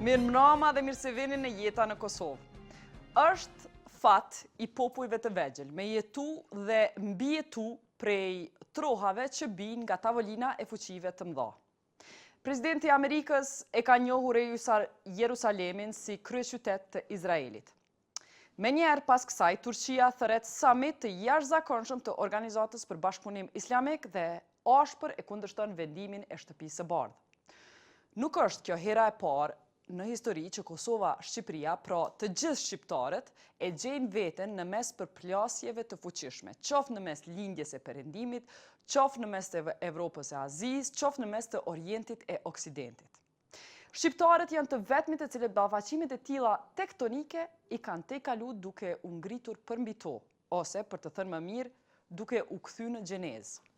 Mirë mbrëma dhe mirë se vini në Jeta në Kosovë. Është fat i popujve të vegjël me jetu dhe mbijetu prej trohave që bin nga tavolina e fuqive të mëdha. Presidenti i Amerikës e ka njohur Jerusalemin si kryeqytet të Izraelit. Menjëherë pas kësaj, Turqia thret summit të jashtëzakonshëm të Organizatës për Bashkëpunim Islamik dhe ashpër e kundërshton vendimin e Shtëpisë së Bardhë. Nuk është kjo hera e parë në histori që Kosova, Shqipëria, pra të gjithë shqiptarët, e gjejnë veten në mes përplasjeve të fuqishme, qoftë në mes lindjes e perëndimit, qoftë në mes të Evropës e Azisë, qoftë në mes të Orientit e Oksidentit. Shqiptarët janë të vetmit të cilët ballafaqimit e tilla tektonike i kanë tejkalu duke u ngritur përmbi to, ose për të thënë më mirë, duke u kthyer në gjenezë.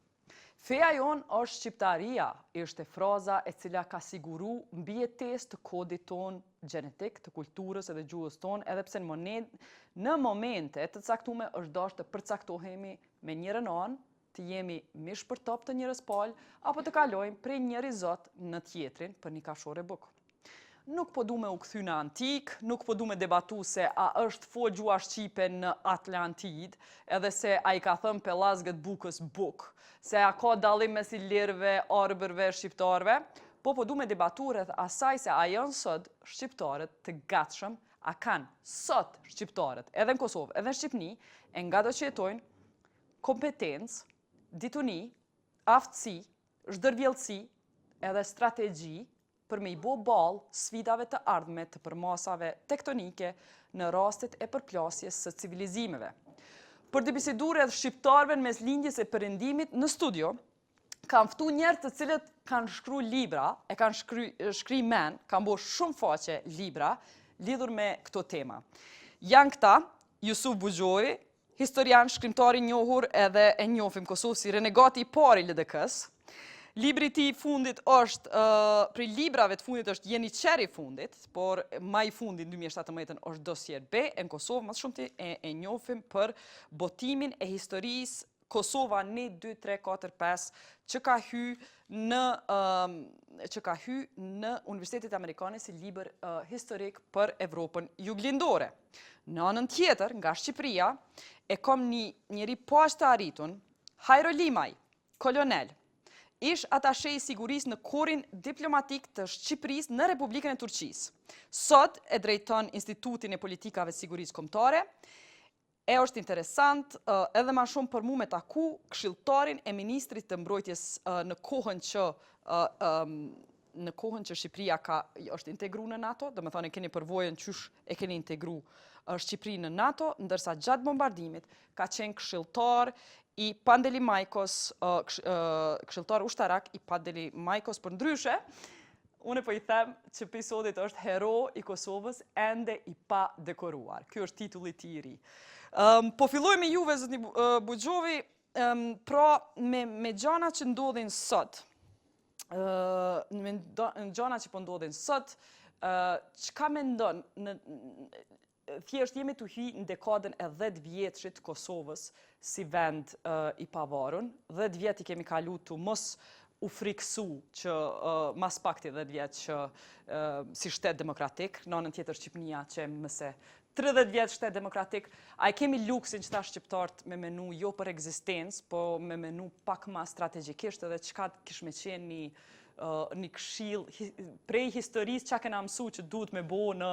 Feja jonë është shqiptaria, ishte fraza e cila ka siguru mbijetesë të kodit ton gjenetik, të kulturës edhe gjuhës ton, edhe pse në momente të caktume është dashur të përcaktohemi me njërin anë, të jemi mish për top të njërës palë, apo të kalojmë prej njëri zot në tjetrin për një kafshore bukë. Nuk po du me u kthy në antik, nuk po du me debatu se a është fol gjua shqipe në Atlantid, edhe se a i ka thënë pellazgët bukës bukë, se a ka dallim mes ilirëve, arbërve, shqiptarëve, po du me debatu rreth asaj se a janë sot shqiptarët të gatshëm, a kanë sot shqiptarët, edhe në Kosovë, edhe në Shqipni, e nga do që jetojnë, kompetencë, dituni, aftësi, zhdërvjellësi edhe strategji për me i bo ball sfidave të ardhme të përmasave tektonike në rastet e përplasjes së civilizimeve. Për të biseduar edhe shqiptarëve në mes lindjes e perëndimit në studio, kam ftu njerëz të cilët kanë shkruar libra, e kanë shkri men, kanë bërë shumë faqe libra lidhur me këto tema. Janë këta Jusuf Buxhoi, historian, shkrimtar i njohur edhe e njohim Kosovë si renegati i parë i LDK-s. Libri i tij fundit është, prej librave të fundit është Jeni qeri fundit, por më i fundit në 2017 është Dosier B, në Kosovë më shumë e njohim për botimin e historisë Kosova 1, 2, 3, 4, 5 që ka hy në Universitetin Amerikan si libër historik për Evropën juglindore. Në anën tjetër, nga Shqipëria, e kom njëri poshtë të arritun, Hajro Limaj, kolonel, ish atashe i sigurisë në korin diplomatik të Shqipërisë në Republikën e Turqisë. Sot e drejton Institutin e Politikave të Sigurisë Kombëtare. E është interesant edhe ma shumë për mu me taku këshilltarin e Ministrit të Mbrojtjes në kohën që Shqipëria është integru në NATO, dhe me thonë e keni përvojën qysh e keni integru Shqipëri në NATO, ndërsa gjatë bombardimit ka qenë këshilltar i Pandeli Majkos, këshilltar ushtarak i Pandeli Majkos për ndryshe, unë po i them që episodit është hero i Kosovës ende i pa dekoruar. Ky është titulli i tij i ri. Po filloj me juve, zotni Buxhoi, pra me gjana që ndodhin sot. Me gjana që po ndodhin sot, çka mendon thjesht jemi të hy në dekadën e 10 vjetëshit Kosovës si vend i pavarur. 10 vjet i kemi kalu të mos u friksu që mas pakti 10 vjet që si shtet demokratik, në anën tjetër Shqipnia që mëse 30 vjet shtet demokratik, a i kemi luksin që ta shqiptarët me menu jo për ekzistencë, po me menu pak ma strategjikisht edhe çka kish me qenë një këshill prej historisë çka kena mësu që duhet me bo në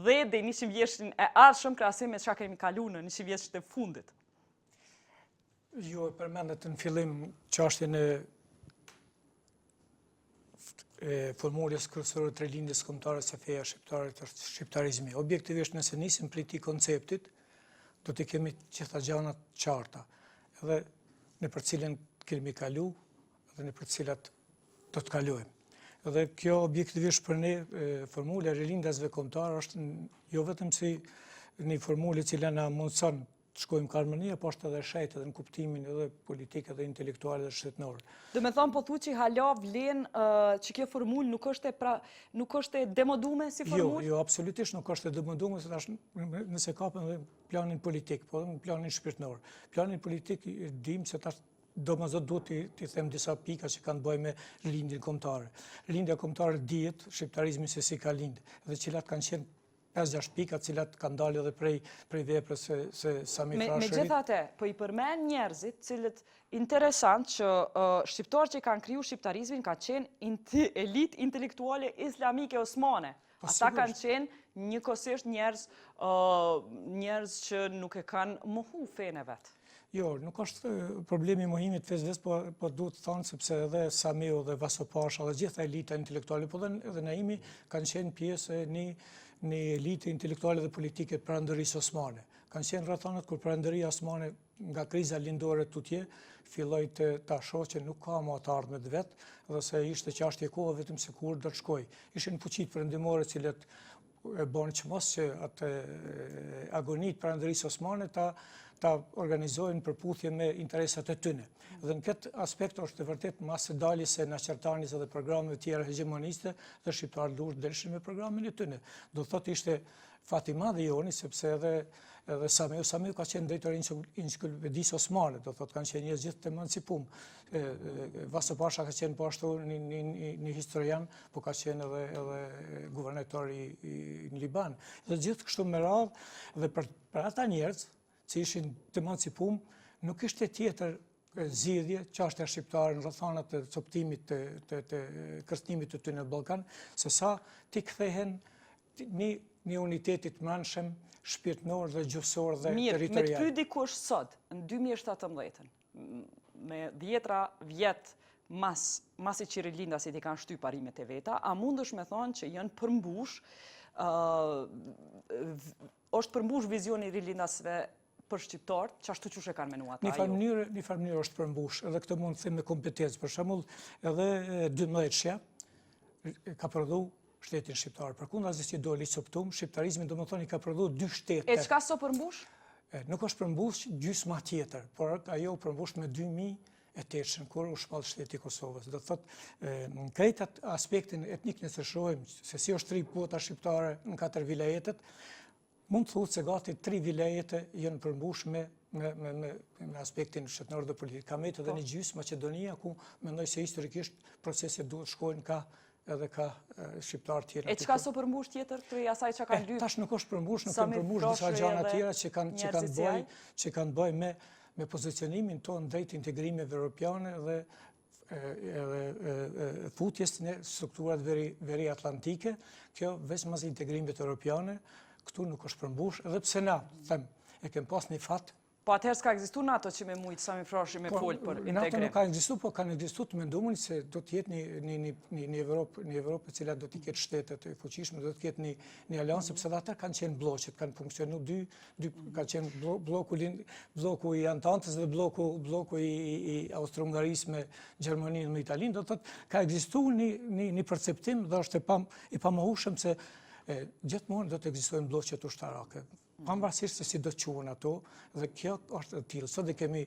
10 dhe 100 vjeshin e ardhshëm krahasim me çka kemi kalu në 100 vjeshin e fundit. Ju e përmendet në fillim çështjen e formulës kryesore të rilindjes kombëtare se feja shqiptare është shqiptarizmi. Objektivisht nëse nisim prej këtij konceptit, do të kemi gjitha gjanat qarta, edhe në për cilën kemi kalu dhe në për cilat do të kalojmë. Edhe kjo objektivisht për ne formula e rilindjeve kombëtare është jo vetëm si një formulë e cila na mundson të shkojmë ka harmonia, po është edhe shejt edhe në kuptimin edhe politik edhe intelektual dhe shtetëror. Do me thonë po thu që hala vlen që kjo formulë nuk është e demodume si formulë? Jo, absolutisht nuk është e demodume, se tash nëse kapën edhe planin politik, po edhe në planin shpirtëror. Planin politik dim se tash domosdoshmërisht duhet t'i them disa pika që kanë bëjë me lindjen kombëtare. Lindja kombëtare dihet shqiptarizmi se si ka lindë dhe cilat kanë qenë 5-6 pika cilat kanë dalë edhe prej veprës se Sami Frashëri. Megjithatë, po i përmend njerëzit cilët interesant që shqiptarët që kanë kriju shqiptarizmin ka qenë elitë intelektuale islamike osmane. Ata kanë qenë njëkohësisht njerëz që nuk e kanë mohu fenë e vet. Jo, nuk është problemi i mohimit fesë po duhet të thonë sepse edhe Samiu dhe Vaso Pasha dhe gjitha elita intelektuale, po edhe Naimi kanë qenë pjesë e një elitë intelektuale dhe politike të Perandërisë Osmane. Kanë qenë rrethanat kur Perandëria Osmane nga kriza lindore tutje filloi ta shohë që nuk ka më të ardhmet vet dhe se ishte çështje kohe vetëm se kur do të shkojë. Ishin fuqitë perëndimore të cilat e bën që mos që atë agonit Perandërisë Osmane ta organizojnë përputhje me interesat e tyre. Dhe në këtë aspekt është vërtet mas së daljes së Naçartanis dhe programeve tjera hegemoniste dhe shqiptarët duhet delshin me programin e tyre. Do thotë ishte fati i madh i Joni sepse edhe Samiu ka qenë drejtori i Encyklopedisë Osmane, do thotë kanë qenë njerëz gjithë të emancipum. Vaso Pasha ka qenë po ashtu një historian, po ka qenë edhe guvernator i Liban. Dhe gjithë kështu me radhë dhe për ata njerëz që ishin të emancipum, nuk ishte tjetër zgjidhje çështja shqiptare në rrethanat të coptimit të kërcënimit të tyre në Ballkan, se sa ti kthehen një unitetit brendshëm, shpirtëror dhe gjuhësor dhe territorial. Mirë, me të pyet dikush sot, në 2017, me 10 vjet mas i Qirilindasit i kanë shtyp parimet e veta, a mundesh me thonë që janë përmbush, është përmbush vizioni i Rilindasve për shqiptarët, çashtu që kanë menuar ata? Një farë mënyrë është përmbush, edhe këtë mund të them me kompetencë. Për shembull, edhe 12-shja ka prodhu shtetin shqiptar. Përkundazi që doli coptum, shqiptarizmi domethënë i ka prodhu 2 shtete. E çka so përmbush? Nuk është përmbush gjysma tjetër, por ajo u përmbush me 2008 kur u shpall shteti i Kosovës. Do thotë në krejt aspektin etnik nëse shohim se si është 3 kuota shqiptare në 4 vilajetet, mund të thuhet se gati 3 vilajete janë përmbush me aspektin shtetëror dhe politik. Ka metë edhe një gjysmë Maqedonia ku mendoj se historikisht proceset duhet shkojnë ka shqiptar tjerë. E çka so përmbush tjetër këtij asaj çka kanë lyp? Tash nuk është përmbush, nuk kanë përmbush disa gjëra tjera që kanë bëj me pozicionimin tonë drejt integrimeve europiane dhe futjes në strukturat veri atlantike. Kjo veç mas integrimit europiane, këtu nuk është përmbush, edhe pse na, e kem pas një fat. Po atëherë s'ka ekzistuar NATO që me mujtë Sami Frashi me fol për integrim. NATO nuk ka ekzistuar, po kanë ekzistuar të mendumin se do të jetë një Evropë e cila do të ketë shtetet e fuqishme, do të ketë një aleancë, sepse ata kanë qenë bloqet, kanë funksionuar dy ka qenë bloku i Antantës dhe bloku i Austro-Hungarisë me Gjermaninë me Italinë, do të thotë ka ekzistuar një perceptim dhe është i pamohshëm se gjithmonë do të ekzistojnë bloqet ushtarake. Pavarësisht se si do të quhen ato, dhe kjo është e tillë. Sot kemi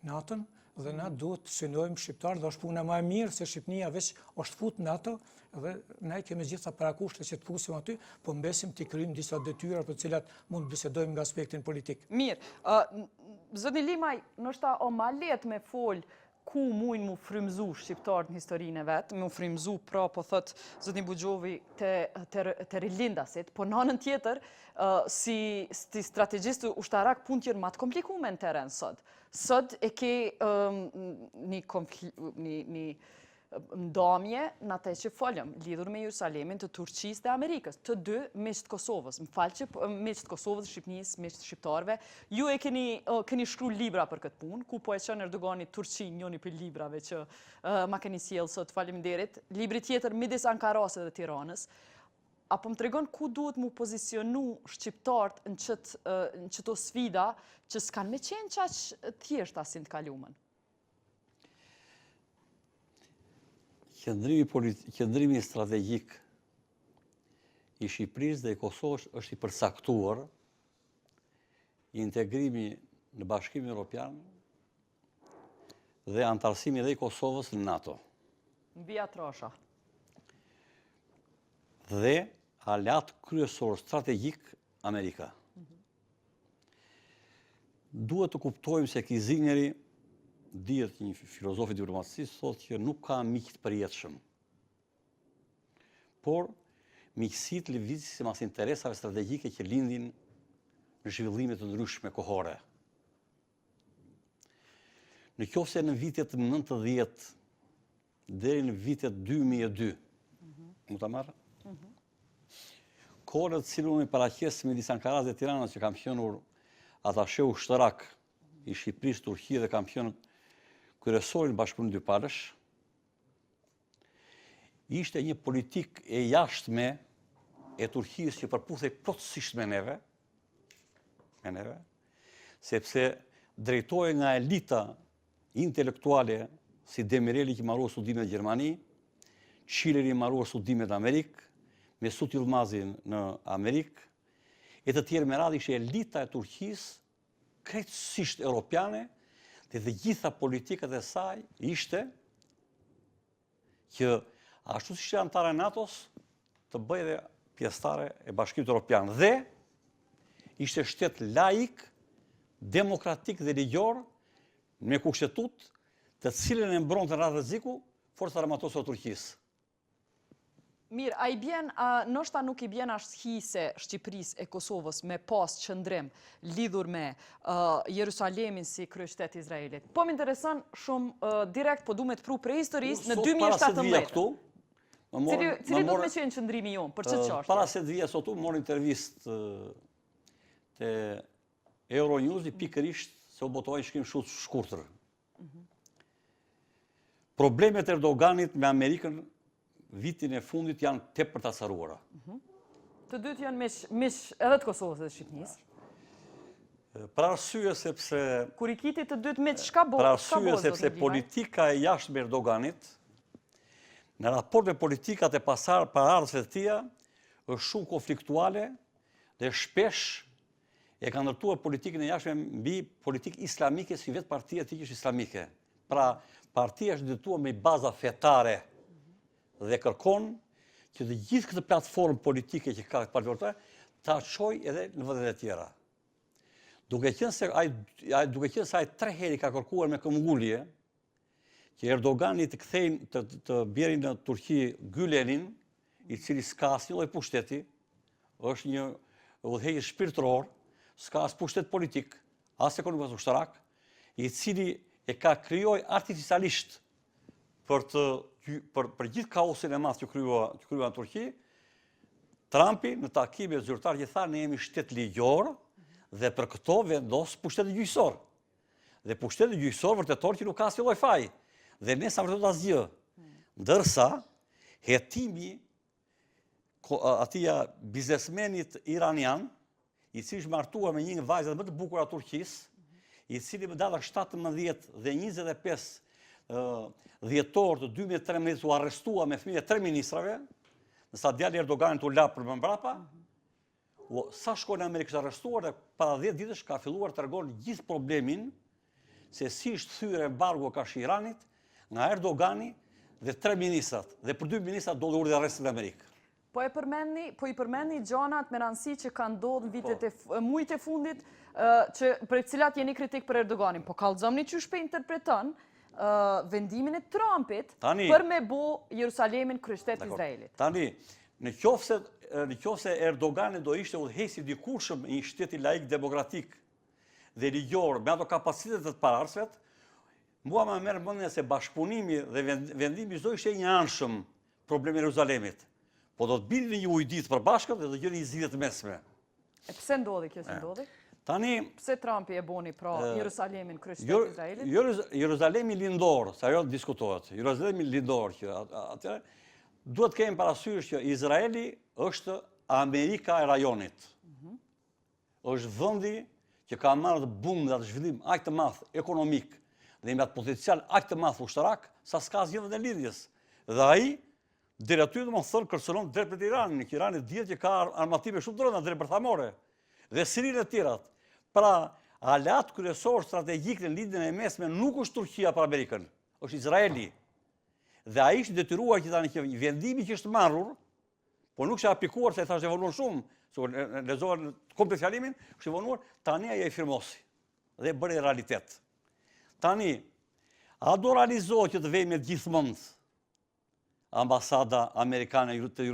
NATO-n dhe na duhet të synojmë shqiptarë dhe është puna më e mirë se Shqipënia veç është fut në NATO dhe ne kemi gjitha parakushte që të fusim aty, po mbesim të kryejmë disa detyra për të cilat mund të bisedojmë nga aspektin politik. Mirë, zotni Limaj, ndoshta o ma lehtë me fol ku mujnë mu frymzu shqiptarët në historinë e vetë, mu frymzu pra, po thot zotni Buxhovi të Rilindasit, po në anën tjetër, si strategjist ushtarak pun tjerë ma të komplikume në teren sot. Sot e ke një ndamje në atë që folëm, lidhur me Jerusalemin të Turqisë dhe Amerikës, të dy miqtë Kosovës. Më falë që miqtë Kosovës, Shqipënisë, miqtë shqiptarëve. Ju e keni shkru libra për këtë punë, ku po e qënë Erdogani Turqi njëni për librave që ma keni sjellë sot, faleminderit. Libri tjetër midis Ankarasë dhe Tiranës. Apo më tregon ku duhet mu pozicionu shqiptarët në qëto sfida që s'kan me qenë qaq thjeshta si në të kalumen? Qëndrimi strategjik i Shqipërisë dhe i Kosovës është i përcaktuar, integrimi në Bashkimin Evropian dhe antarësimi dhe i Kosovës në NATO. Mbija trosha. Dhe aleat kryesor strategjik Amerika. Duhet të kuptojmë se kizinjeri dihet një filozof i diplomacisë, thotë që nuk ka miq të përjetshëm. Por miqësitë lëvizin sipas interesave strategjike që lindin në zhvillime të ndryshme kohore. Në qoftë se në vitet 90 deri në vitet 2002, mu ta marrë? Kohën të cilën unë paraqes midis Ankaras dhe Tiranës, që kam qenë atashe ushtarak i Shqipërisë, Turqi dhe kam qenë kryesorin e Bashkëpunimit Dypalësh, ishte një politik e jashtme e Turqisë që përputhej plotësisht me neve, sepse drejtohej nga elita intelektuale si Demireli që marrua studime në Gjermani, Çileri marrua studime në Amerikë, Mesut Yılmazi në Amerikë, e të tjerë me radhë ishte elita e Turqisë, krejtësisht europiane, dhe të gjitha politikat e saj ishte që ashtu si ishte antare NATO-s, të bëjë dhe pjesëtare e Bashkimit Evropian. Dhe ishte shtet laik, demokratik dhe ligjor, me kushtetut, të cilën e mbronte në radhë rreziku forcat armatose të Turqisë. Mirë, ndoshta nuk i bjen as hise Shqipërisë e Kosovës me pas qëndrim lidhur me Jerusalemin si kryeqytet Izraelit. Po më intereson shumë direkt, po du me të pru prej historisë në 2017. Cili do të me qenë qëndrimi jonë, për çfarë çështje? Para se të vija sot, morë intervistë te Euronews, pikërisht se u botoi shkrim shkurtër. Problemet e Erdoganit me Amerikën vitin e fundit janë tepër të acaruara. Të dytë janë mish edhe të Kosovës dhe Shqipërisë. Për arsye sepse... Kur i kiti të dytë mish, shka bo? Për arsye sepse politika e jashtme e Erdoganit, në raport me politikat e paraardhësve të tija, është shumë konfliktuale dhe shpesh e ka ndërtuar politikën e jashtme mbi politikë islamike, si vetë partia e tij është islamike. Pra, partia është ndërtuar me baza fetare dhe kërkon që të gjithë këtë platformë politike që ka partia ta çojë edhe në vendet e tjera. Duke qenë se ai 3 herë ka kërkuar me këmbgulje që Erdogani të kthejnë të bjerin në Turqi Gülen'in, i cili s'ka asnjë lloj pushteti, është një udhëheqës shpirtëror, s'ka as pushtet politik, as ekonomik as ushtarak, i cili e ka krijoj artificialisht për gjithë kaosin e madh që kryua në Turqi, Trumpi në takime zyrtare që tha ne jemi shtet ligjor dhe për këto vendos pushtetin gjyqësor. Dhe pushteti gjyqësor vërtetor që nuk ka asnjë lloj faji. Dhe ne sa vërtet asgjë. Ndërsa hetimi atia biznesmenit iranian, i cili është martuar me një nga vajzat më të bukura të Turqisë, i cili më data 17 dhe 25 dhjetor të 2013 u arrestua me fëmijë 3 ministrave, nësa djali Erdoganit u la për më mbrapa, sa shkoi në Amerikë është arrestuar dhe para 10 ditësh ka filluar të tregon gjithë problemin se si është thyer embargo kash Iranit nga Erdogani dhe 3 ministrat, dhe për 2 ministrat do urdhë arresti në Amerikë. Po i përmendni gjanat me rëndësi që kanë ndodhur në vitet mujt e fundit, për cilat jeni kritik për Erdoganin, po kallëzomni çu shpe interpreton vendimin e Trumpit për me bo Jerusalemin kryeqytet Izraelit. Tani, në qoftë se Erdogani do ishte udhëheqësi i dikurshëm i një shteti laik demokratik dhe ligjor me ato kapacitetet të paraardhësve, mua më merr mendja se bashkëpunimi dhe vendimi çdo ishte një anshëm problemi i Jeruzalemit. Po do të bini në një ujditë përbashkët dhe do gjeni një zgjidhje të mesme. E pse ndodhi kjo si ndodhi? Tani, pse Trumpi e boni pra Jerusalemin kryeqytet Izraelit? Jeruzalemi lindor, sa ajo diskutohet. Jeruzalemi lindor që atë duhet kemi parasysh që Izraeli është Amerika e rajonit. Është vendi që ka marrë bum dhe atë zhvillim aq të madh ekonomik dhe me atë potencial aq të madh ushtarak sa s'ka asgjë në lidhjes. Dhe ai deri aty domethënë kërcënon drejt për Iranin, që Irani dihet që ka armatime shumë të rënda drejt për thamore. Dhe Sirinë e tjerat. Pra, aleat kryesor strategjik në lidhjen e mesme nuk është Turqia për Amerikën, është Izraeli. Dhe ai është detyruar që tani që vendimi që është marrur, po nuk është aplikuar se thashë evoluon shumë, se lexohen komplet fjalimin, është evoluar, tani ai e firmosi dhe bëri realitet. Tani, A do realizohet që të vejmë gjithmonë ambasada amerikane të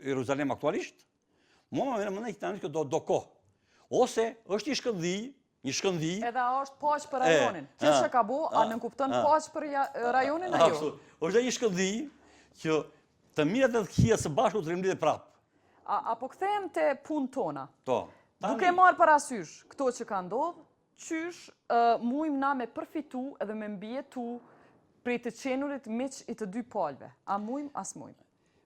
Jeruzalem aktualisht? Mua më mëndaj që do kohë. Ose është një shkëndij. Edhe a është paq për rajonin. Kjo që ka bu, a nënkupton paq për rajonin a jo? Është një shkëndij që të mirët dhe të këqija së bashku të rimlidhe prapë. Apo kthehem te punë tona. Duke Tani- marrë parasysh këto që ka ndodhë, qysh mujmë na me përfitu edhe me mbjetu prej të qenurit miq i të dy palëve. A mujmë, as mujmë.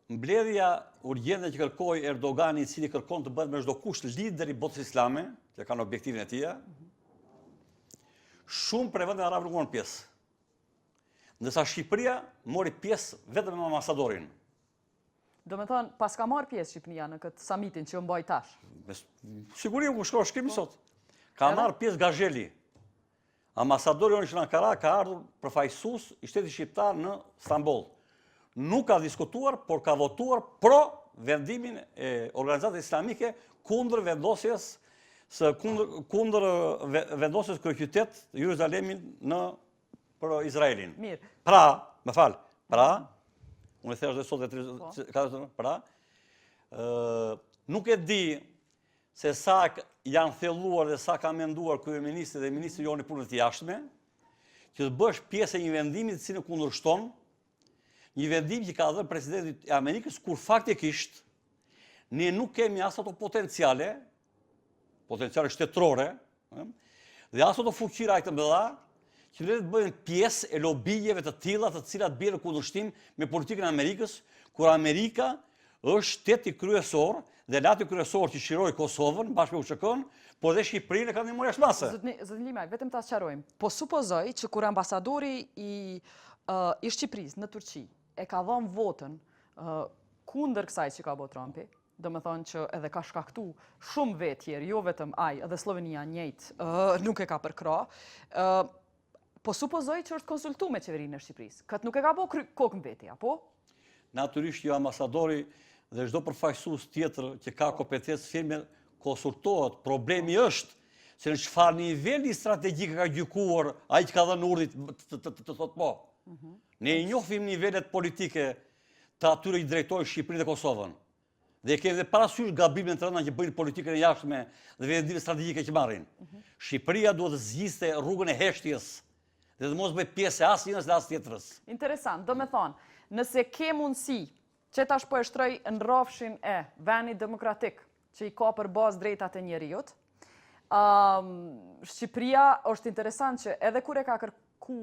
Mbledhja urgjente që kërkoi Erdogani, i cili kërkon të bëhet me çdo kusht lider i botës islame, që kanë objektivin e tij, shumë prej vendeve arabe nuk morën pjesë. Ndërsa Shqipëria mori pjesë vetëm me ambasadorin. Do me thonë, pas ka marrë pjesë Shqipënia në këtë summitin që mbaj tash. Me siguri ku shkruaj shkrimi sot. Ka marrë pjesë Gazheli. Ambasadori jonë në Ankara ka ardhur përfaqësues i shtetit shqiptar në Stamboll. Nuk ka diskutuar, por ka votuar pro vendimin e organizatës islamike kundër vendosjes kundër vendosjes kryeqytet Jeruzalemin për Izraelin. Mirë. Unë e thesh dhe sot nuk e di se sa janë thelluar dhe sa ka menduar kryeministri dhe ministri jonë i punëve të jashtme, që të bësh pjesë e një vendimi të cilin kundërshton një vendim që ka dhënë presidenti i Amerikës, kur faktikisht ne nuk kemi as ato potenciale shtetërore, dhe as ato fuqira të mëdha që le të bëhen pjesë e lobijeve të tilla të cilat bien në kundërshtim me politikën e Amerikës, kur Amerika është shteti kryesor dhe lati kryesor që shiroi Kosovën bashkë me UÇK-n, por dhe Shqipërinë ka ndihmuar jashtë. Zotni Limaj, vetëm ta sqarojmë. Po supozoj që kur ambasadori i Shqipërisë në Turqi e ka dhënë votën kundër kësaj që ka bërë Trumpi, do me thonë që edhe ka shkaktu shumë vetjer, jo vetëm aj, edhe Slovenia njëjtë nuk e ka përkra, po supozoj që është konsultu me qeverinë e Shqipërisë. Këtë nuk e ka bërë kokën veti, apo? Natyrisht jo ambasadori dhe çdo përfaqësues tjetër që ka kompetencë firme konsultohet. Problemi është se në çfarë niveli strategjik ka gjykuar ai që ka dhënë urdhrin të thotë po. Ne i njohim nivelet politike të atyre që drejtojnë Shqipërinë dhe Kosovën. Dhe kemi dhe parasysh gabimin të rënda që bëjnë politikën e jashtme dhe vendime strategjike që marrin. Shqipëria duhet të zgjiste rrugën e heshtjes dhe të mos bëjë pjesë e asnjërs dhe as tjetrës. Interesant, do me thonë, nëse ke mundësi që tash po e shtroj në rrafshin e vendit demokratik që i ka për bazë drejtat e njerëzit, Shqipëria është interesant që edhe kur e ka kërku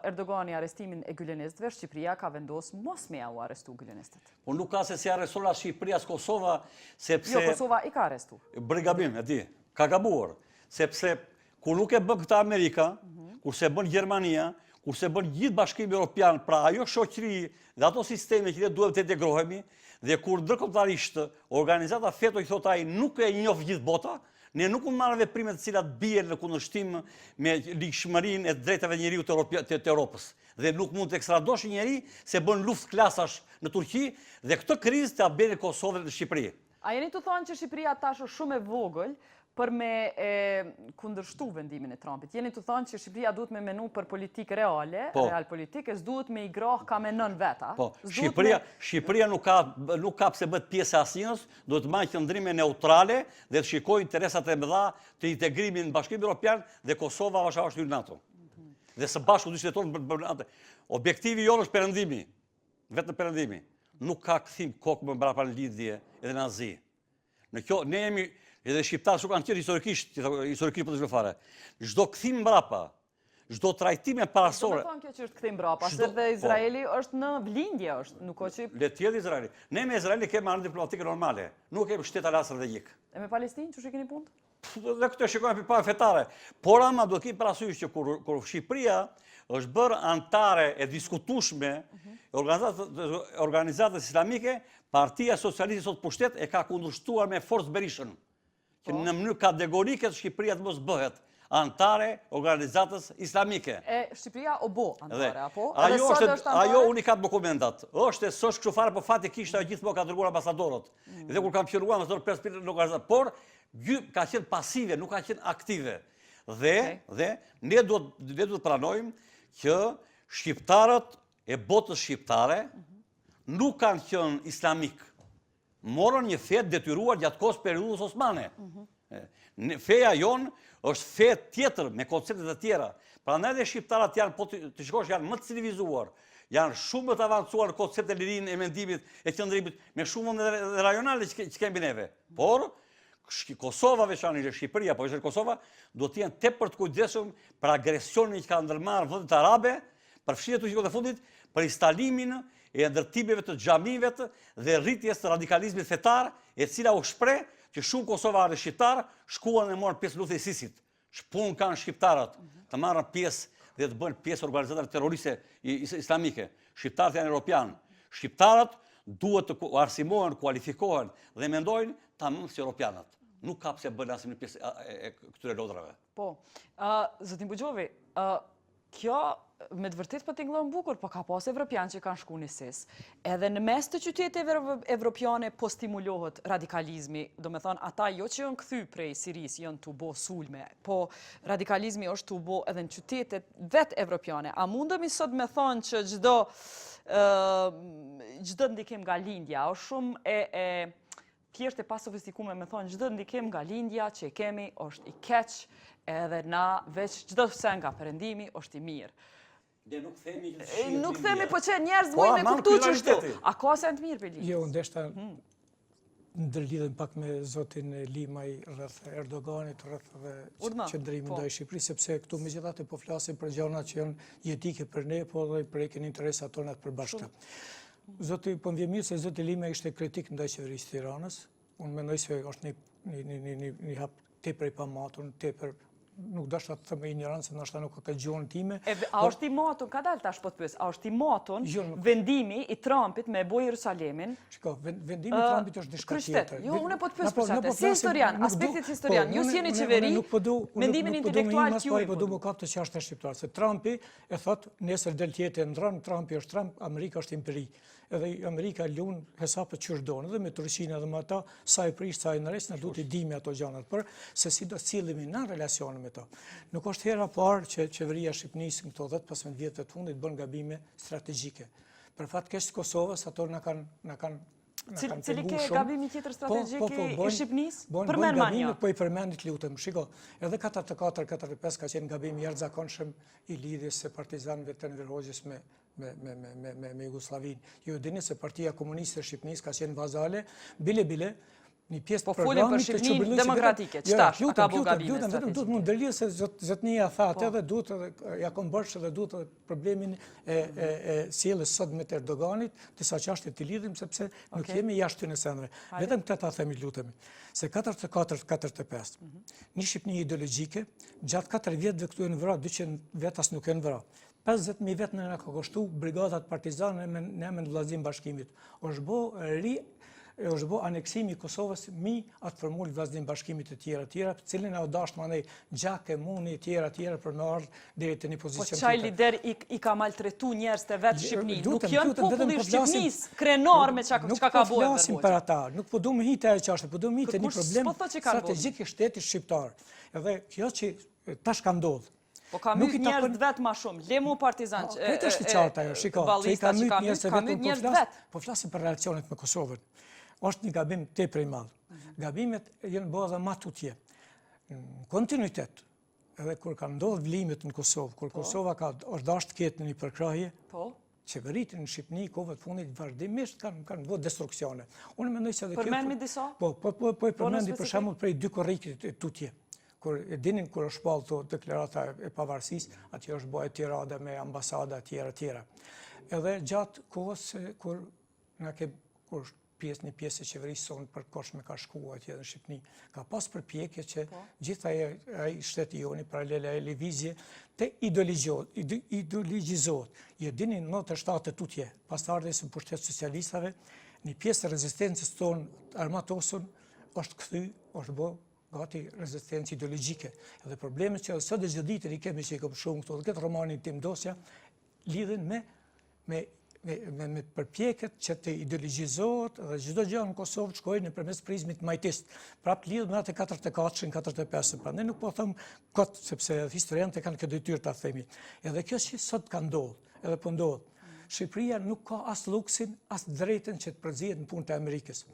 Erdogani arrestimin e gylenistëve, Shqipëria ka vendosur mos me u arrestu gylenistët. Po nuk ka se si arrestora Shqipëria as Kosova, sepse Jo, Kosova i ka arrestu. Bëri gabim, e di, ka gabuar, sepse kur nuk e bën këtë Amerika, kurse bën Gjermania, kurse bën gjithë Bashkimi Evropian, pra ajo shoqëri dhe ato sisteme që ne duhet të integrohemi, dhe kur ndërkombëtarisht organizata FETO i thotë ai nuk e njoh gjithë bota, ne nuk mund marrë veprimet të cilat bien në kundërshtim me ligshmërinë e drejtave të njeriut të Europës. Dhe nuk mund të ekstradosh një njeri se bën luftë klasash në Turqi dhe këtë krizë ta bën Kosovën dhe Shqipëri. A jeni të thonë që Shqipëria tash është shumë e vogël për me kundërshtu vendimin e Trumpit? Jeni të thonë që Shqipëria duhet me menu për politikë reale, realpolitike, s'duhet me i groh ka me nën veta? Po, Shqipëria nuk ka pse bëhet pjesë e asnjës, duhet të marrë qëndrime neutrale dhe të shikojë interesat e mëdha të integrimit në Bashkimin Evropian dhe Kosova është hyrë NATO. Dhe së bashku dy shtetorë për NATO. Objektivi jonë është perëndimi, vetëm perëndimi. Nuk ka kthim kokë më mbrapa në lidhje edhe në Azi. Në kjo ne jemi edhe shqiptarë që kanë qenë historikisht po të zhvefare. Çdo kthim mbrapa, çdo trajtim parasore. Do të thonë kjo që është kthim mbrapa, se dhe Izraeli është në vlindje, nuk ka që... Le të jetë Izraeli. Ne me Izraeli kemi marrë diplomatike normale, nuk kemi shtet alas strategjik. E me Palestinë, që keni punë? Dhe këtë shikojmë për fetare. Por ama duhet kemi parasysh që kur Shqipëria është bërë antare e diskutueshme organizatës islamike, Partia Socialiste sot pushtet e ka kundërshtuar me forcë Berishën, që në mënyrë kategorike Shqipëria të mos bëhet antare organizatës islamike. Shqipëria o bo antare, apo? Ajo unikat dokumentat. Është s'është kështu fare, po fatikisht ajo gjithmonë ka dërguar ambasadorët. Dhe kur kam qenë ambasador për organizat, por ka qenë pasive, nuk ka qenë aktive. Dhe ne duhet të pranojmë që shqiptarët e botës shqiptare nuk kanë qenë islamik. Morën një fe detyruar gjatë kohës periudhës osmane. Feja jonë është fe tjetër me konceptet e tjera. Prandaj dhe shqiptarët janë, po të shikosh, janë më të civilizuar, janë shumë më të avancuar në konceptet e lirinë e mendimit e qëndrimit me shumë dhe rajonale që kemi neve. Por Kosova, veçanërisht Shqipëria, po ishte Kosova, do të jenë tepër të kujdesshëm për agresionin që ka ndërmarrë vendet arabe, përfshirë të shikot e fundit, për instalimin e ndërtimeve të xhamive dhe rritjes të radikalizmit fetar, e cila u shpreh që shumë kosovarë shqiptarë shkuan e morën pjesë në luftën e ISIS-it. Shpunë kanë shqiptarët të marrën pjesë dhe të bënë pjesë organizatave terroriste islamike. Shqiptarët janë europianë. Shqiptarët duhet të arsimohen, kualifikohen dhe mendojnë tamam si europianët. Nuk ka pse bënë asnjë pjesë e këtyre lodrave. Po, zëtin Bugjovi, kjo me të vërtet për t'inglonë bukur, po ka pas evropian që kanë shku në SIS. Edhe në mes të qyteteve evropiane po stimulohet radikalizmi, do me thonë ata jo që janë këthy prej Siris, janë të bo sulme, po radikalizmi është të bo edhe në qytetet vetë evropiane. A mundëmi sot me thonë që gjdo ndikim nga lindja, është shumë e thjesht e pasofistikume me thonë gjdo ndikim nga lindja që i kemi është i keq, edhe na veç gjdo se nga perëndimi është i mirë. Ne nuk themi që Nuk themi, po që njerëz mujnë me kuptu që shtu. A ka se në të mirë për lidhës? Jo, ndeshta ndërlidhen pak me zotin Limaj rreth Erdoganit, rreth dhe qëndrimin ndaj Shqipërisë, sepse këtu megjithatë po flasim për gjëra që janë jetike për ne, po dhe për ekin interesat tona të përbashkëta. Zoti, po më vjen mirë se zoti Limaj ishte kritik ndaj qeverisë së Tiranës. Unë mendoj se është një hap tepër i pamatur, tepër nuk dashta të thëmë ignorancë, ndoshta nuk ka gjuhën time. A është i matun, ka dalë tash po të pyes, a është i matun vendimi i Trumpit me boj Jerusalemin? Shiko, vendimi i Trumpit është diçka tjetër. Jo, unë po të pyes për çfarë. Si historian, aspektit historian, ju si jeni qeveri, mendimin intelektual që ju. Po du më kap të qashtë shqiptar, se Trumpi e thot, nesër del tjetë e ndron, Trumpi është Trump, Amerika është imperi. Edhe Amerika lun hesapet që donë, edhe me Turqinë edhe me ata, sa i prish, sa i nëres, në du t'i dimi ato gjanat, për se si do cilimi në relacione me ta. Nuk është hera parë që qeveria Shqipënisë në këto 10-15 vjetëve të fundit bën gabime strategjike. Për fat keq të Kosovës, ato na kanë Cili ke gabimi tjetër strategjik i Shqipënisë? Përmend manja. Po i përmendit lutem. Shiko, edhe 44-45 ka qenë gabim i jashtëzakonshëm i lidhjes së partizanëve të Enver Hoxhës me Jugosllavinë. Ju dini se Partia Komuniste e Shqipënisë ka qenë vazale, bile një pjesë të programit të Shqipërinë demokratike, ç'tash, a ka bu gabime strategjike? Duhet mund dëlirë se zotnia thatë edhe duhet ja kom bërsh edhe duhet problemin e sjelljes sot me Erdoganit, disa çështje të lidhim sepse nuk jemi jashtë në sendeve. Vetëm këtë ta themi lutemi. Se 44-45, një Shqipëni ideologjike, gjatë 4 vjetëve këtu e në vëra, 200 vetas nuk e në vëra. 50.000 vetë në ka koshtu brigadat partizane në emën të Vllaznim Bashkimit. Është bo aneksimi i Kosovës mi atë formullë Vllaznim Bashkimit të tjera, cilin e dashtë mandej gjake, muni, tjera për me ardhë dhe të një pozicion tjetër. Po qaj lider i ka maltretu njerës të vetë Shqipëni, nuk janë populli Shqipënis krenar me që ka bojë Nuk po flasim për ata, nuk po du më hitë e qashtë, po du më hitë një problem strategjik i shtetit shqiptar. Edhe kjo që tash ka ndodhë. Po ka mytë njerës vetë ma shumë, lemu partizan që këtë është qarta jo, shiko, që i ka mytë njerës vetë, po flasim për relacionet me Kosovën. Është një gabim tepër i madh. Gabimet janë bërë edhe më tutje. Në kontinuitet, edhe kur ka ndodhur vlimet në Kosovë, kur Kosova është dashur të ketë në një përkrahje, qeveritë në Shqipëni kohëve të fundit vazhdimisht kanë bërë destruksione. Unë mendoj se edhe kjo. Përmend mi disa? Po e përmendi për shembull prej 2 korrikit të tutje. Kur e dinin kur është shpallë deklarata e pavarësisë, aty është bërë tirada me ambasada tjera. Edhe gjatë kohës kur një pjesë e qeverisë sonë përkohshme ka shkuar atje në Shqipëni, ka pas përpjekje që gjitha ai shteti joni paralele ai lëvizje të ideologjizohet. Je dini në 97 tutje, pas ardhes së pushtet socialistave, një pjesë e rezistencës tonë armatosur është kthy, është bë gati rezistencë ideologjike. Edhe problemet që sot e çdo ditë i kemi që i kam shumë këto, këtë romanin tim dosja lidhen me përpjekjet që të ideologjizohet dhe çdo gjë në Kosovë të shkojë nëpërmes prizmit majtist. Prapë lidhet me atë 44-shin, 45-shin. Prandaj nuk po them kot sepse historianët kanë këtë detyrë ta themi. Edhe kjo që sot ka ndodhur, edhe po ndodh. Shqipëria nuk ka as luksin, as drejtën që të përzihet në punë të Amerikës.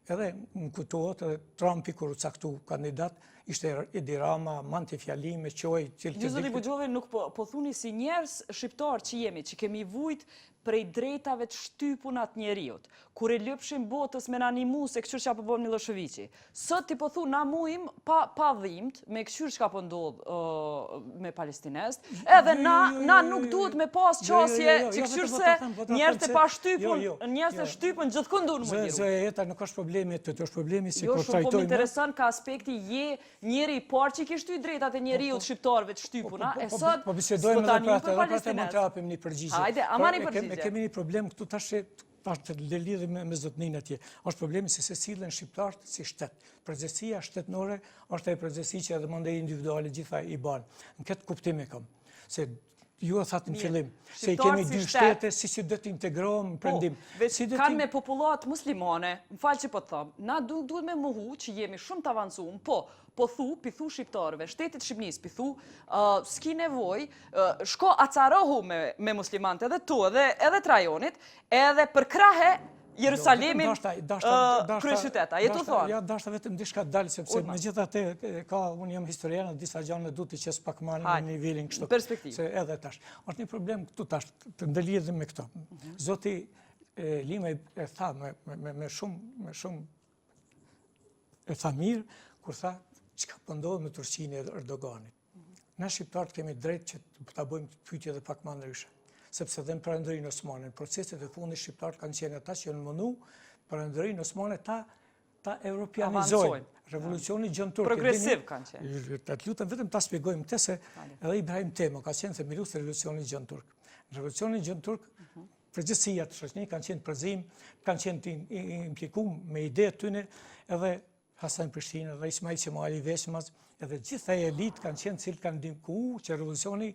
Edhe më kujtohet edhe Trumpi kur u caktu kandidat, ishte Edi Rama, manti fjalime, qoj, Ju zoti Buxhovi nuk po thuni si njerëz shqiptar që jemi, që kemi vujt prej drejtave të shtypunat njeriut, kur e lëpshim botës me na animu se këshur që po bëm Miloševiqi. Sot ti po thu na mujim pa dhimt me këshur që po ndodh me palestinest, edhe na nuk duhet me pas qasje që këshur se njerëz e pa shtypun, njerëz e shtypun gjithkund duhet më Zë jeta nuk është problemi, të është problemi si kur kur trajtojmë. Po më intereson ka aspekti njeri i parë që kishtu i drejtat e njeriut shqiptarëve të shtypuna, e sot Po bisedojmë edhe tani për për atë, mund të palestinest. japim një përgjigje. Hajde, ama një përgjigje. Kemi një problem këtu tash të lidhim me zotnin atje. Është problemi se sillen shqiptarët si shtet. Përgjegjësia shtetënore është ajo përgjegjësi që edhe mandej individuale gjitha i bën. Në këtë kuptim e kam. Se ju e thatë në fillim, se i kemi dy shtete, si do të integrohem në prendim. Kanë me popullat muslimane, më falë që po të thamë, na duhet me muhu që jemi shumë të avancuar, po pithu shqiptarëve, shtetit Shqipnis, pithu, s'ki nevoj, shko acarohu me muslimante edhe tu, edhe të rajonit, edhe për krahe Jerusalemin kryeqyteta. Jetu thonë? Ja, dashta vetëm dishka dalë, sepse me gjitha te, unë jam historian, disa gjane du të qes pak ma në nivelin kështu. Perspektiv. Se edhe tash. Është një problem këtu tash, të ndëlidhëm me këto. Zoti Lima e tha me shumë e tha mirë, kur tha, çka po ndodh me Turqinë e Erdoganit. Ne shqiptarët kemi drejt që ta bëjmë pyetje edhe pak më ndryshe. Sepse dhe në Perëndërinë Osmane, në proceset e fundit shqiptarët kanë qenë ata që janë mënu Perëndërinë Osmane ta europianizojnë. Revolucioni Gjën Turk. Progresiv kanë qenë. Të lutem vetëm ta shpjegojmë këtë se edhe Ibrahim Temo ka qenë themelues të Revolucionit Gjën Turk. Në Revolucionin Gjën Turk, përgjithësia të shoqërisë kanë qenë përzim, kanë qenë të implikuar me ide të tyre, edhe Hasan Prishtina, edhe Ismail Qemali Veçmaz, edhe gjitha elitë kanë qenë cilë kanë ndihmuar që revolucioni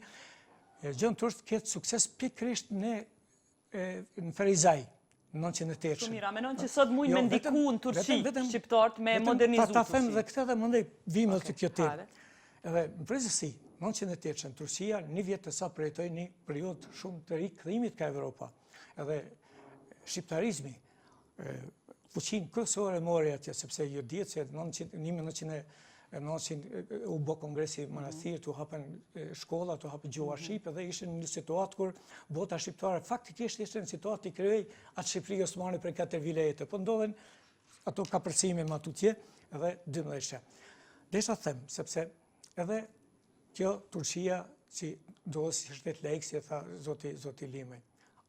Gjën Turk ketë sukses pikërisht në Ferizaj, në 1908. Shumë mira, menon që sot mujnë me ndiku në Turqi shqiptarët me modernizu Turqi. Ta them dhe këtë dhe mëndej vimët të kjo tërë. Edhe në prezësi, në 1908, Turqia një vjetë të sa përjetoj një periud shumë të rikë këdhimit ka Evropa. Edhe shqiptarizmi, fuqin kryesore mori atje, sepse ju dihet se në 1900 u bë kongresi manastir, të hapen shkolla, të hapen gjuha shqipe, dhe ishte në një situatë kur bota shqiptare faktikisht ishte në situatë të krijoj atë Shqipëri Osmane për 4 vilete, po ndodhen ato kapërcime më tutje edhe 12. Desha them, sepse edhe kjo Turqia që do si shtet laik, si e tha zoti Limaj,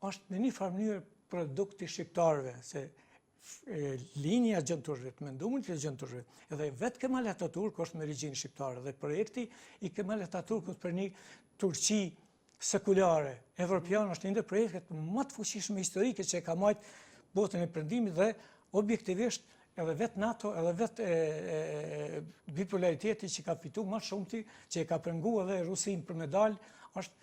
është në një farë mënyrë produkti shqiptarëve, se linja Gjënturrëve, mendumin të Gjënturrëve, edhe vetë Kemal Atatürk është me regjinë shqiptare, dhe projekti i Kemal Atatürkut për një Turqi sekulare, evropian është një ndër projektet më të fuqishme historike që e ka marrë botën e perëndimit, dhe objektivisht edhe vetë NATO, edhe vetë bipolariteti që ka fitu më shumëti, që e ka pengu edhe Rusin për medalë, është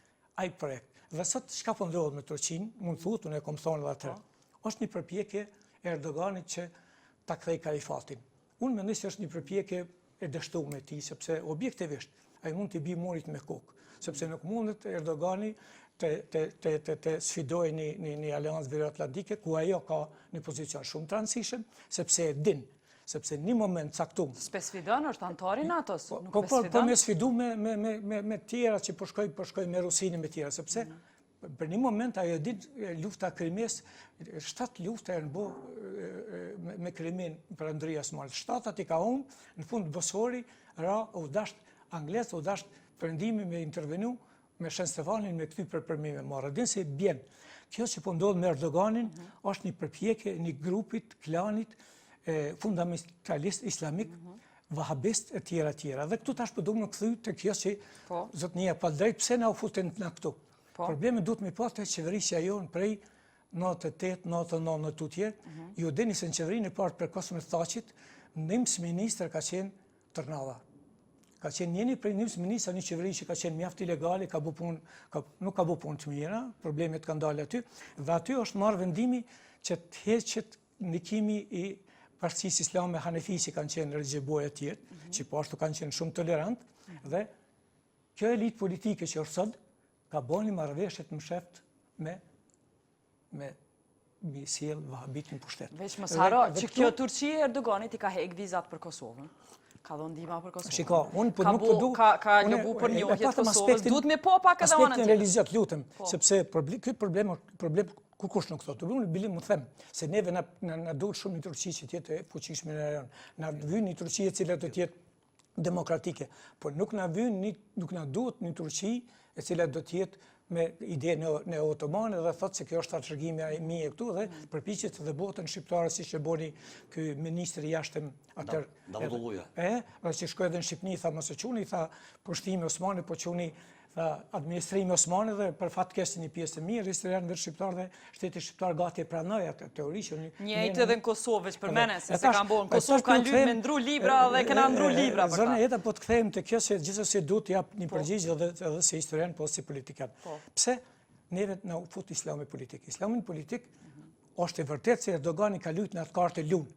ai projekt. Dhe sot çka po ndodh me Turqinë, mund thuhet, unë e kam thonë edhe atë, është një përpjekje Erdoganit që ta kthej kalifatin. Unë mendoj se është një përpjekje e dështuar me tij, sepse objektivisht ai mund të bëjë murit me kokë, sepse nuk mundet Erdogani të sfidojë një aleancë veriatlantike ku ajo ka një pozicion shumë të rëndësishëm, sepse e din, sepse një moment caktuar. S'pe sfidon, është antari NATO-s. Po me sfidu me tjera që po shkoj me Rusinë me tjera, sepse për një moment ajo ditë lufta Krimes, 7 lufta e bo me Krimin për Andria Osman. 7 i ka humbë, në fund Bosfori, u dasht Angles, u dasht perëndimi me intervenu, me Shen Stefanin me këty përmime marrë. Din se bjen. Kjo që po ndodh me Erdoganin është një përpjekje një grupit, klanit, fundamentalist islamik, vahabist e tjera. Dhe këtu tash po duhet më kthy te kjo që zotnia pa drejt, pse na u futen na këtu. Problemi duhet me pas të qeverisja jonë prej 98-99 në tutje. Ju dini se në qeverinë e partë për Kosmës Thaqit, NIMS ministër ka qenë Tërnava. Ka qenë njëni prej NIMS ministër një qeveri që ka qenë mjaft ilegali, nuk ka bu punë të mira, problemet kanë dalë aty, dhe aty është marrë vendimi që të heqet ndikimi i Partisë Islame Hanefi që kanë qenë Recep e tjerë, që po ashtu kanë qenë shumë tolerant, dhe kjo elitë politike që është sot, ka boni marrëveshjet më sheft me mi sjell vahabitin pushtet. Veç mos haro që kjo Turqia e Erdoganit i ka hek vizat për Kosovën. Ka dhënë ndihma për Kosovën. Shiko, unë po Ka nuk po du... Ka lëbu për njohje të Kosovës. Duhet me po pak edhe anën aspektin tjetër. realizat, lutem, sepse ky problem kur kush nuk thotë. Unë bilim më them se neve na duhet shumë një Turqi që të jetë e fuqishme në rajon. Na vjen një Turqi e cila do të jetë demokratike, por nuk na duhet një Turqi e cila do të jetë me ide në otomane dhe thotë se kjo është strategjimi i mirë këtu dhe përpiqet dhe botën shqiptare siç e boni ky ministri jashtëm atër. Davutulluja. Dhe që shkoi edhe në Shqipëni, tha mos e çuni, tha pushtimi Osmani, po çuni tha administrimi Osmani dhe për fat keq një pjesë e mirë, historian ndër shqiptar dhe shteti shqiptar gati e pranoi atë teori që njëjtë edhe në Kosovë, që përmenen se kanë bën. Në Kosovë kanë lyp me ndru libra dhe kena ndru libra për ta. Zona jeta po të kthehemi te kjo se gjithsesi duhet të jap një përgjigje edhe si historian po si politikan. Pse neve na u fut Islami politik? Islami politik është e vërtetë se Erdogani ka luajtur në atë kartë lun,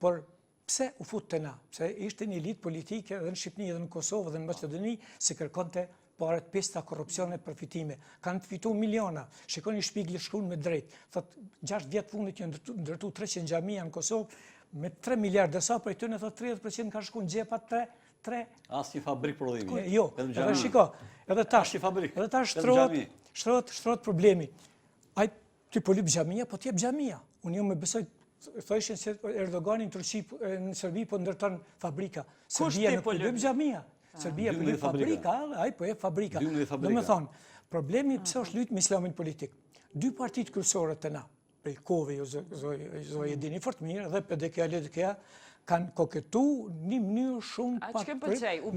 por pse u fut te na? Pse ishte një elit politike edhe në Shqipëri edhe në Kosovë dhe në Maqedoni se kërkonte paret pesta korrupsione përfitime. Kanë fituar miliona. Shikoni Shpigli shkruan me drejt. Thot 6 vjet fundit që ndërtu 300 xhamia në Kosovë me 3 miliardë sa prej tyre thot 30% kanë shkuar në xhepa 3 As një fabrik prodhimi. Jo, edhe shiko, edhe tash shtrohet problemi. Ai ti po lyp xhamia, po ti jep xhamia. Unë jo më besoj thoshin se Erdogani në Turqi në Serbi po ndërton fabrika. Serbia nuk po lyp xhamia. Serbia po lyp fabrika, ai po jep fabrika. Domethënë, problemi pse është luajtur me Islamin politik. Dy partitë kryesore të na, prej kohëve ju e dini fort mirë dhe PDK, LDK kanë koketu një mënyrë shumë pak... A që kemë përqej? U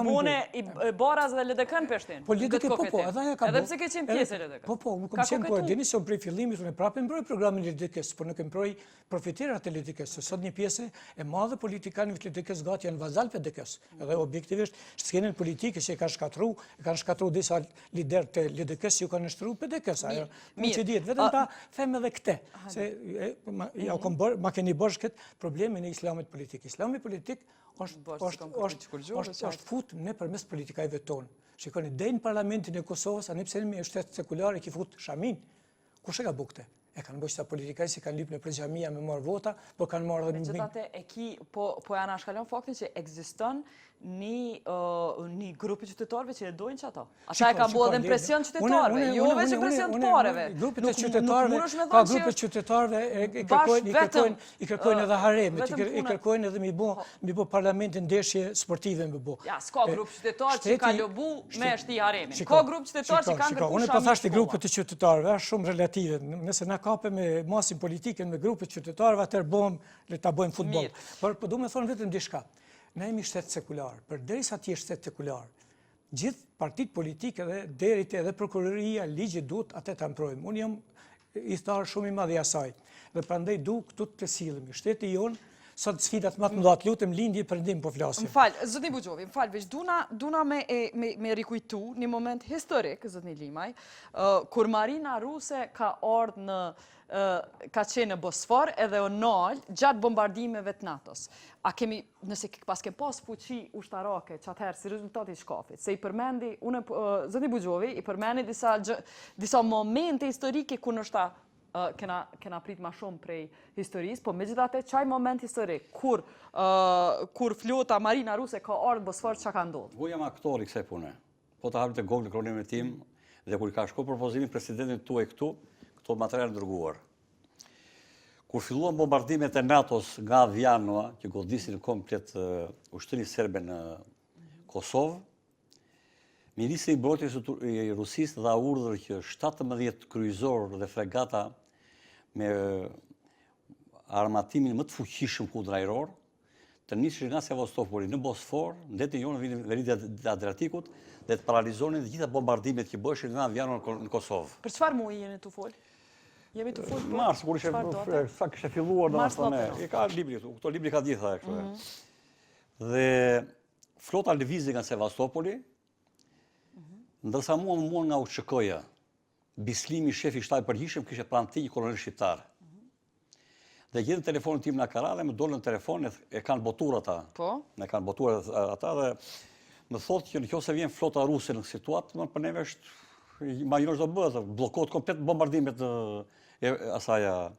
bone i Baraz dhe LDK në Peshtin? Po LDK, po, edhe aja ka bo. Edhe pse ke qenë pjesë e LDK? Po, nuk kam qenë, po, dini se unë prej fillimit, unë prapë mbroj programin LDK-s, por nuk mbroj profiterat e LDK-s, se sot një pjesë e madhe politikanëve të LDK-s gati janë vazal për LDK-s. Edhe objektivisht, skenën politike që e kanë shkatru disa lider të LDK-s, ju kanë nështru për LDK-s. Mund që dihet, vetëm ta them edhe këte, se ma keni bërsh këtë problemin e Islamit politik. Islami politik është fut në përmes politikajve tonë. Shikoni, dej në parlamentin e Kosovës, a nëpse në shtetë sekular e ki fut Shamin. Kush e ka bukte? E kanë bështa politikaj si kanë lyp në për xhamia me marrë vota, por kanë marrë dhe Megjithatë e ki, po janë shkallon faktin që ekziston një grupi qytetarëve që e dojnë që ato. Ata e ka bo dhe impresion qytetarëve, jo veç impresion të pareve. Grupit e qytetarëve, ka grupit qytetarëve i kërkojnë edhe haremit, i kërkojnë edhe mi bo parlamentin ndeshje sportive me bo. Ja, s'ka grup qytetarë që ka lobu me shti haremin. Ka grup qytetarë që kanë kërku Unë e përthashti grupit e qytetarëve, është shumë relative. Nëse na kape me masin politiken me grupit qytetarëve, atër ta bojmë futbol. Por du me thonë vetëm dishka. Ne jemi shtet sekular, për derisa ti je shtet sekular, gjithë partit politike dhe derit edhe prokuroria, ligjit duhet atë të amprojmë. Unë jam i tharë shumë i madhi asaj, dhe prandaj du këtu të silemi. Shteti jonë, sot sfidat më të mëdha, lutem lindje përndim po flasim. Zotni Buxhovi, më falë, veç duna me rikujtu një moment historik, zotni Limaj, kur Marina Ruse ka ardhë në ka qenë në Bosfor edhe o nalë gjatë bombardimeve të NATO-s. A kemi, nëse pas kem pas fuqi ushtarake që atëherë si rezultati shkafit, se i përmendi, zotni Buxhovi, i përmendi disa momente historike ku nështë kena prit ma shumë prej historisë, po me gjithate qaj moment historik, kur flota Marina Ruse ka ardhë Bosfor, që ka ndodhë? Gu jam aktori kësaj pune. Po të hapit e Google kronimin tim, dhe kur i ka shku propozimin presidentin tuaj këtu, këto material ndërguar. Kur filluan bombardimet e NATO-s nga Vjanua, që godisin komplet ushtërinë serbe në Kosovë, Ministri i Mbrojtjes i Rusisë dha urdhër që 17 kryqëzor dhe fregata me armatimin më të fuqishëm kundërajror të nishin nga Sevastopoli në Bosfor, ndetin jonë në veritë e Adriatikut dhe të paralizonin gjitha bombardimet që bëheshin nga Vjanua në Kosovë. Për çfarë muaji jeni të fol? Jemi të fol? Mars, kur sa kishte filluar domethënë. Ka libri këtu, këto libri ka gjitha kështu. Dhe flota lëvizi nga Sevastopoli, ndërsa mua më muan nga UÇK-ja, Bislimi, shefi shtabi përgjithshëm, kishte pranë tij një kolonel shqiptar. Dhe gjetën telefonin tim në Ankara dhe më dolën në telefon, e kanë botur ata. Po? Ne kanë botur ata dhe më thotë që nëse vjen flota ruse në situatë, për neve është imagjinosh do bëhet, bllokohet komplet bombardimet e asaja.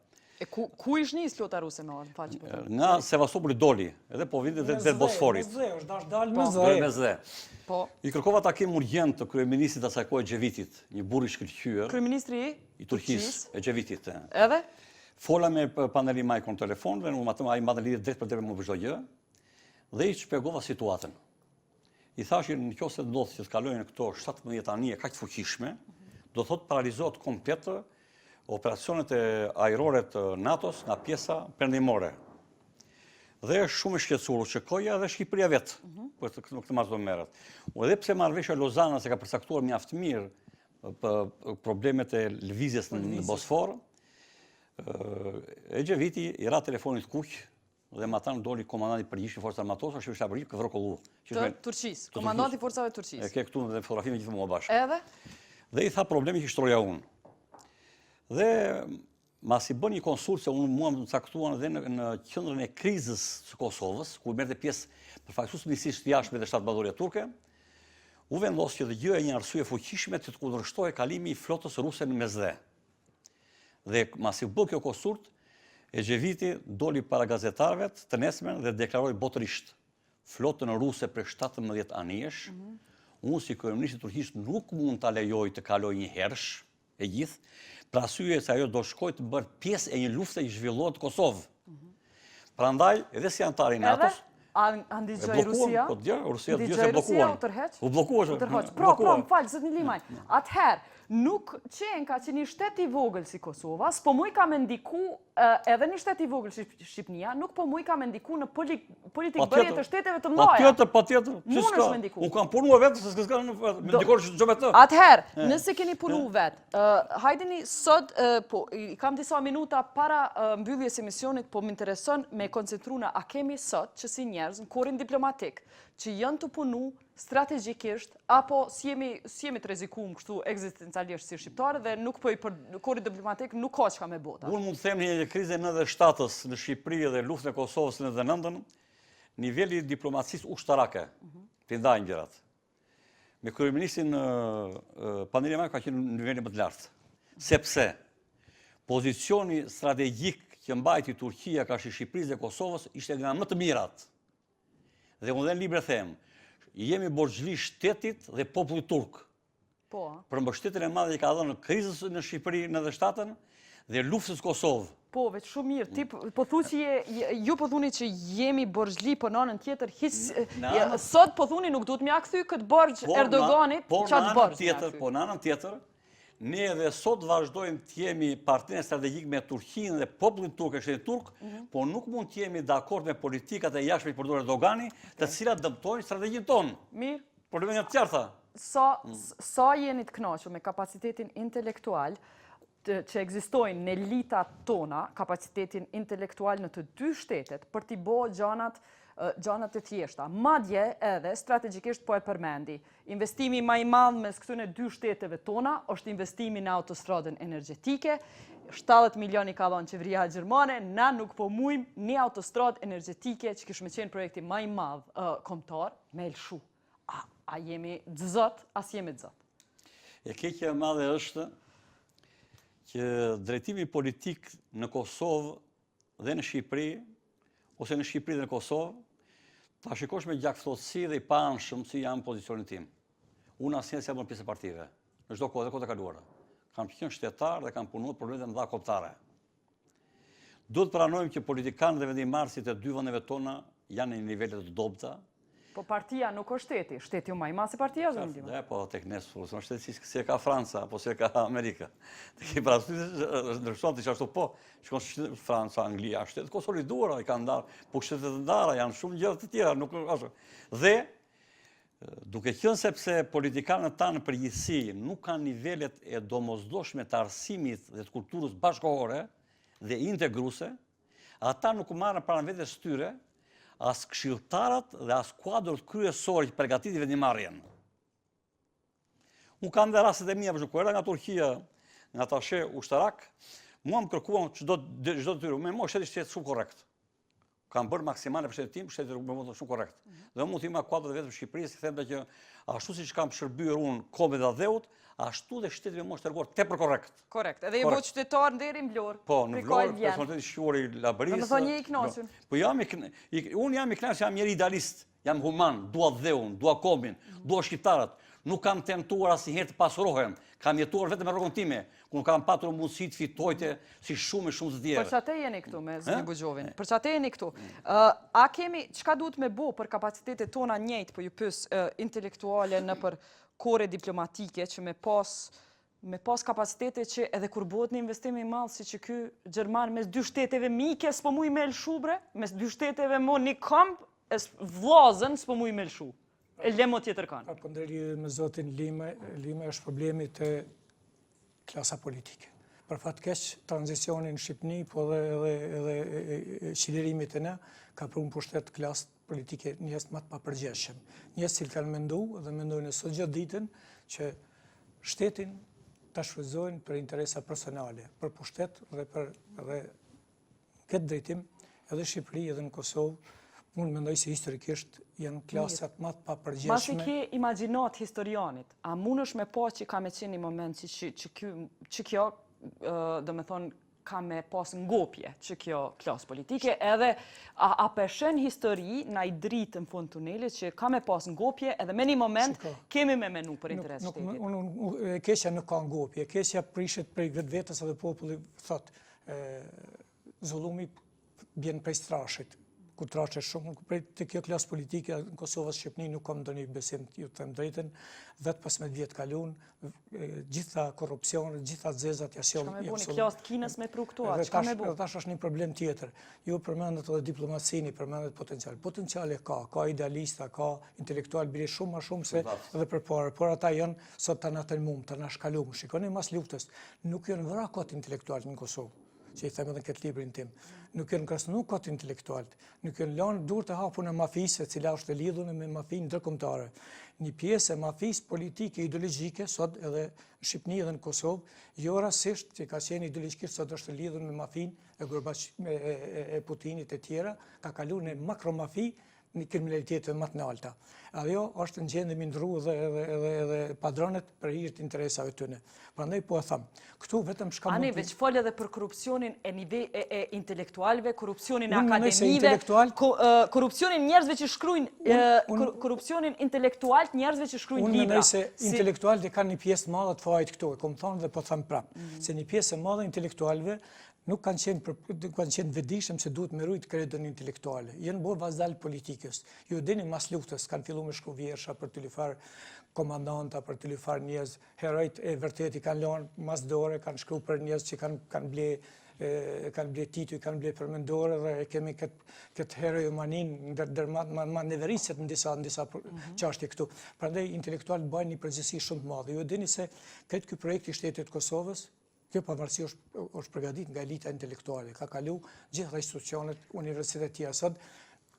E ku ish nis flota ruse me orë, falë që po të. Nga Sevastopoli doli, edhe po vinte dhe Bosforit. Me zë, është dash dalë me Doli me zë. zë. Po. I kërkova takim urgjent të kryeministit asaj kohe Xhevitit, një burr i shkëlqyer Kryeministri i Turqisë, e Xhevitit. Edhe? Fola me Paneli Majkon në telefon dhe ai mbante lidhje drejt për drejt me çdo gjë dhe i shpjegova situatën. I thashin nëse ndodh që të kalojnë këto 17 anije kaq të fuqishme, do thotë paralizohet komplet operacionet e ajrore të NATO-s nga pjesa perëndimore. Dhe është shumë e shqetësuar Çekoja dhe Shqipëria vetë për këtë marrë të merret. Edhe pse marrëveshja Lozana se ka përcaktuar mjaft mirë për problemet e lëvizjes në Bosfor, e Xheviti i ra telefonit kuq dhe ma tanë doli komandanti përgjithshëm i forcave armatose, është përgjithshëm ka vërkollu. Të Turqisë, komandanti i forcave të Turqisë. E ke këtu dhe fotografinë gjithmonë më bashkë. Edhe? Dhe i tha problemi që shtroja unë. Dhe mas i bën një konsult se unë mua më caktuan edhe në qendrën e krizës së Kosovës, ku merrte pjesë përfaqësues ministrisë të jashtme dhe shtatë bazorie turke, u vendos që të gjëja një arsye fuqishme të kundërshtojë kalimi i flotës ruse në Mesdhe. Dhe mas i bë kjo konsult, e Xheviti doli para gazetarëve të nesmen dhe deklaroi botërisht flotën ruse për 17 anijesh, unë si kryeministri i Turqisë nuk mund ta lejoj të kalojë një hersh e gjithë, për arsye se ajo do shkojë të bërë pjesë e një lufte që zhvillohet në Kosovë. Prandaj, edhe si antar i NATO-s, A ndigjoj Rusia? Po dje, Rusia dje Ndigjoj se Rusia, bllokuan. u tërheq? U bllokuar. U tërheq. Pra, më falë, zotni Limaj. Atëherë, nuk qenë ka që një shtet i vogël si Kosova, s'po muj ka me ndiku edhe një shtet i vogël si Shqipnia, nuk po muj ka me ndiku në politikë bërje të shteteve të mdoja. Patjetër. Mund është me ndiku. Unë kam punuar vetë, se s'ka me ndikon çdo me të. Atëherë, nëse keni punu vetë, hajdeni sot, po, i kam disa minuta para mbylljes emisionit, po më intereson me koncentru në a kemi sot që si njerëz në korin diplomatik, që janë të punu strategjikisht, apo si jemi të rrezikum kështu ekzistencialisht si shqiptarë dhe nuk po i për korin diplomatik nuk ka çka me bota. Unë mund të them një krizë 97-s në Shqipëri dhe luftën e Kosovës në 99-ën, niveli diplomacisë ushtarake, të ndajnë gjërat. Me kryeministin Paneli Majkon ka qenë në nivelin më të lartë. Sepse pozicioni strategjik që mbajti Turqia ka Shqipërisë dhe Kosovës ishte nga më të mirat. Dhe unë dhe në libër them, jemi borxhli shtetit dhe popullit turk. Po. Për mbështetjen e madhe që ka dhënë krizës në Shqipëri në 97-ën dhe luftës Kosovë. Po, veç shumë mirë. Ti po thu që ju po thuni që jemi borxhli, po në anën tjetër sot po thuni nuk duhet mja kthy këtë borxh Erdoganit, çat borxh. Po në anën tjetër, ne edhe sot vazhdojmë të jemi partner strategjik me Turqinë dhe popullin turk e shtetit turk, po nuk mund të jemi dakord me politikat e jashtme që përdor Erdogani, të cilat dëmtojnë strategjinë tonë. Mirë. Problemet janë të qarta. Sa jeni të kënaqur me kapacitetin intelektual që ekzistojnë në elitat tona, kapacitetin intelektual në të dy shtetet, për t'i bërë gjanat e thjeshta. Madje edhe strategjikisht po e përmendi. Investimi më i madh mes këtyre dy shteteve tona është investimi në autostradën energjetike. 70 milioni ka dhënë qeveria gjermane, na nuk po mujmë një autostradë energjetike që kishme qenë projekti më i madh kombëtar me elshu. A jemi zot, as jemi zot. E keqja e madhe është që drejtimi politik në Kosovë dhe në Shqipëri, ose në Shqipëri dhe në Kosovë, ta shikosh me gjakftotësi dhe i paanshëm si jam pozicionin tim. Unë asnjëherë s'jam bërë pjesë e partive, në çdo kohë dhe kohët e kaluara. Kam qenë shtetar dhe kam punuar problemet e mëdha kombëtare. Duhet të pranojmë që politikanët dhe vendimarrësit e dy vendeve tona janë në nivele të dobta. Po partia nuk është shteti, shteti më i madh se partia, zonë Limaj. Po tek ne sulucion shteti si e ka Franca apo si e ka Amerika. Te ke parasysh ndryshon ti ashtu po, shkon Franca, Anglia, shtetet konsoliduara i kanë ndarë, po shtetet të ndara janë shumë gjëra të tjera, nuk ashtu. Dhe duke qenë sepse politikanët tanë në përgjithësi nuk kanë nivelet e domosdoshme të arsimit dhe të kulturës bashkëkohore dhe integruese, ata nuk marrin para vetes tyre as këshilltarët dhe as kuadrët kryesorë që përgatitin vendimarrjen. Unë kam dhe rastet e mia, për shembull, nga Turqia, nga atashe ushtarak, mua më kërkuan çdo tyre, me mua shteti shumë korrekt. kam bërë maksimale për shtetin tim, shtetin me votë shumë korrekt. Dhe mund të ima kuadrët vetë për Shqipërisë, them që ashtu siç kam shërbyer unë Kombit dhe Dheut, ashtu dhe shteti me mos treguar tepër korrekt. Korrekt. Edhe i bo qytetar deri në Vlorë. Po, në Vlorë, personaliteti shquar i Labërisë. Domethënë je i kënaqur. Po unë jam i kënaqur, jam njëri idealist, jam human, dua Dheun, dua Kombin, dua shqiptarët. Nuk kam tentuar asnjëherë të pasurohem. Kam jetuar vetëm me rrugën time, ku nuk kam patur mundësi të fitojte si shumë të tjerë. Për çate jeni këtu me Zëni Buxhovin? Për çate jeni këtu? A kemi çka duhet me bo për kapacitetet tona njëjtë, po ju pyes intelektuale në për kore diplomatike që me pas kapacitete që edhe kur bëhet një investim i madh si që ky Gjerman mes dy shteteve mike s'po muj me lshubre, mes dy shteteve mo një kamp, vllazën s'po muj me lshu. E lemo tjetër kanë. Po ndërlidhje me zotin Lime është problemi të klasa politike. Për fat keq, tranzicioni në Shqipëni, po edhe qlirimit e ne, ka prunë pushtet klasë politike njës më të papërgjeshëm. Njës cilë kanë mendu dhe mendojnë sot gjatë ditën që shtetin të shfrytëzojnë për interesa personale, për pushtet dhe për këtë drejtim, edhe Shqipëri edhe në Kosovë, unë mendoj se historikisht janë klasat më të papërgjeshme. Masi ke imagjinat historianit, a mund është me pa që ka me qenë një moment që kjo, dhe me thonë, ka me pas ngopje që kjo klasë politike, edhe a peshen histori na i dritë në fund tunelit që ka me pas ngopje, edhe me një moment kemi me menu për interes shtetit. Keqja nuk ka ngopje, keqja prishet prej vetës edhe populli thot, zullumi bjen prej strashit. Ku traqe shumë, të kjo klasë politike në Kosovës Shqipëni nuk kam ndonjë besim, ju të them drejten, 10-15 vjetë kalun, gjitha korrupsionet, gjitha zezat Çka me bu një klasë të Kinës me pruktuar, çka me bu? Tash është një problem tjetër. Ju përmendet edhe diplomacini, përmendet potencial. Potenciale ka idealista, ka intelektual, bile shumë ma shumë se edhe përpara, por ata janë sot të natën mumë, të nashkalum. Shikoni mas luftës, nuk janë vëra kot intelektual në Kosovë, që i them edhe këtë librin tim. Nuk janë krasnu kot intelektualt, nuk janë lanë dur të hapun e mafisë, cila është e lidhur me mafinë ndërkombëtare. Një pjesë e mafisë politike, ideologjike, sot edhe në Shqipëni edhe në Kosovë, jo rastisht që ka qenë ideologjikisht sot është e lidhur me mafinë e Putinit e tjera, ka kaluar në makromafi, një kriminalitetet më të larta. Ajo është në gjendje mi ndrru edhe padronet për hir të interesave tyne. Prandaj po e them, këtu vetëm shka mund. Ani veç fol edhe për korrupsionin e intelektualëve, korrupsionin e akademive, korrupsionin njerëzve që shkruajnë, korrupsionin intelektual njerëzve që shkruajnë libra. Unë mendoj se intelektualët kanë një pjesë të madhe të fajit këtu, e kom thonë dhe po them prapë, se një pjesë e madhe intelektualëve nuk kanë qenë vedishëm se duhet me rujt kredën intelektuale. Jenë bërë vazhdal politikës. Ju dini mas luftës, kanë fillu me shkru vjersha për të lyfar komandanta, për të lyfar njerëz. Herojt e vërteti kanë lanë mas dore, kanë shkru për njerëz që kanë ble tituj, kanë ble përmendore dhe kemi këtë herojumanin ma neverisjet në disa qashtje këtu. Prandaj intelektual bëjnë një përgjësi shumë të madhe. Ju dini se këtë ky projekt i shtetit Kosovës, kjo pavarësi është përgatit nga elita intelektuale. Ka kalu gjitha institucionet, universitetet tjera. Sot,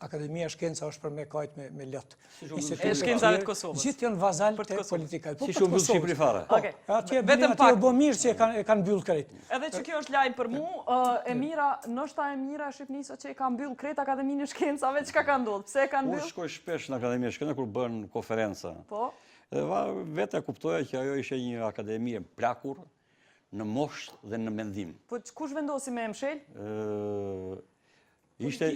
Akademia Shkenca është për me kajt me lëtë. E shkencave të Kosovës. Gjithë janë vazal të politikaj. Si shumë bëllë Shqipëri fare. Atje e bo mirë që e kanë byllë krejt. Edhe që kjo është lajmë për mu, nështë e mira e Shqipnisë që e kanë byllë krejt Akademinë Shkencave, që ka kanë ndodhë? Pse e kanë byllë? Unë shkoj shpesh në Akademinë Shkencave kur bën konferenca. Dhe vete kuptoja që ajo ishe një akademi e plakur, në mosh dhe në mendim. Po kush vendosi me mshel? Ishte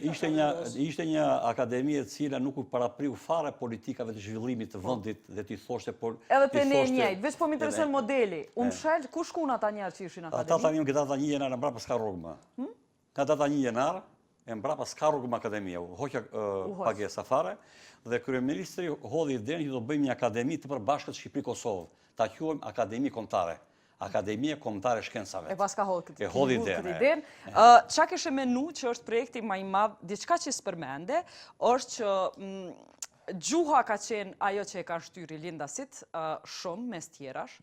një akademi e cila nuk u parapriu fare politikave të zhvillimit të vendit dhe t'i thoshte... Edhe të ne njëjtë, veç po më interesën modeli. U mshel, ku shkun ata njerë që ishin akademi? Ata tani nga data 1 janar e mbrapa s'ka rrugma. Nga data 1 janar e mbrapa s'ka rrugma akademia, hoqja pagesa fare, dhe kryeministri hodhi idenë që do bëjmë një akademi të përbashkët Shqipëri-Kosovë. Ta quajmë Akademi Kombëtare. Akademia Kombëtare Shkencave. E pas ka hodhë këtë hodhi idenë. Qa kështë menu që është projekti ma i madhë, diçka që s'përmende, është që gjuha ka qenë ajo që e ka shtyri lindasit shumë mes tjerash,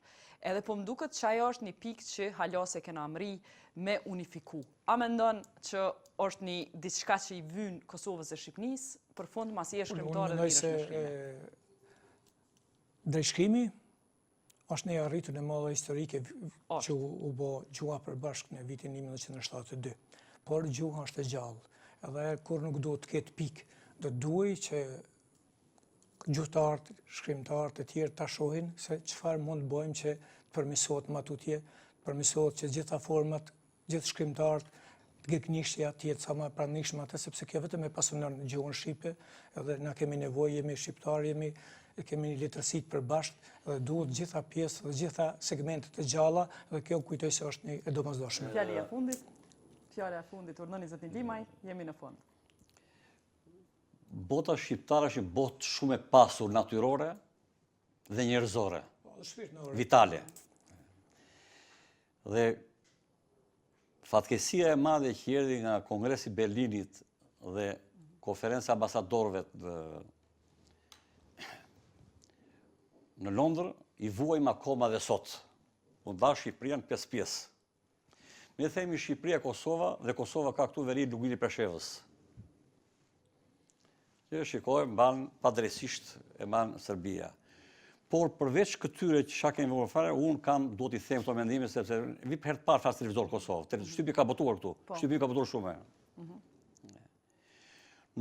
edhe po mduket që ajo është një pikë që halose kena mri me unifiku. A mendon që është një diçka që i vynë Kosovës e Shqipnis, për fund mas i e shkrimtare dhe mirë shkrimtare? Drejshkrimi është një arritën e madhe historike që u bo gjuha përbashkë në vitin 1972. Por gjuha është e gjallë. edhe kur nuk do të ketë pikë. Do duhet që gjuhëtarët, shkrimtarët e tjerë ta shohin se çfarë mund të bëjmë që të përmirësohet matutje, të përmirësohet që gjitha format, gjithë shkrimtarët, gëgnishtja të jetë sa më e pranishme atë, sepse kjo vetëm e pasunon gjuhën shqipe, edhe na kemi nevojë, jemi shqiptarë, kemi një letërsi të përbashkët, dhe duhet gjitha pjesë dhe gjitha segmentet të gjalla, dhe kjo kujtoj se është një e domosdoshme. Fjala e fundit, urdhëni zotin Limaj, jemi në fund. Bota shqiptare është një botë shumë e pasur natyrore dhe njerëzore, vitale. Dhe fatkesia e madhe që erdhi nga Kongresi i Berlinit dhe konferenca ambasadorëve në Londër i vuajmë akoma dhe sot. U nda Shqipëria në 5 pjesë. Ne themi Shqipëria Kosova dhe Kosova ka këtu veri Lugili Preshevës. Që shikojmë, mban padrejtisht e mban Serbia. Por përveç këtyre që çka kemi vënë fare, unë do t'i them këto mendime sepse vi për herë të parë flas televizor Kosovë. Shtypi ka botuar këtu. Shtypi ka botuar shumë.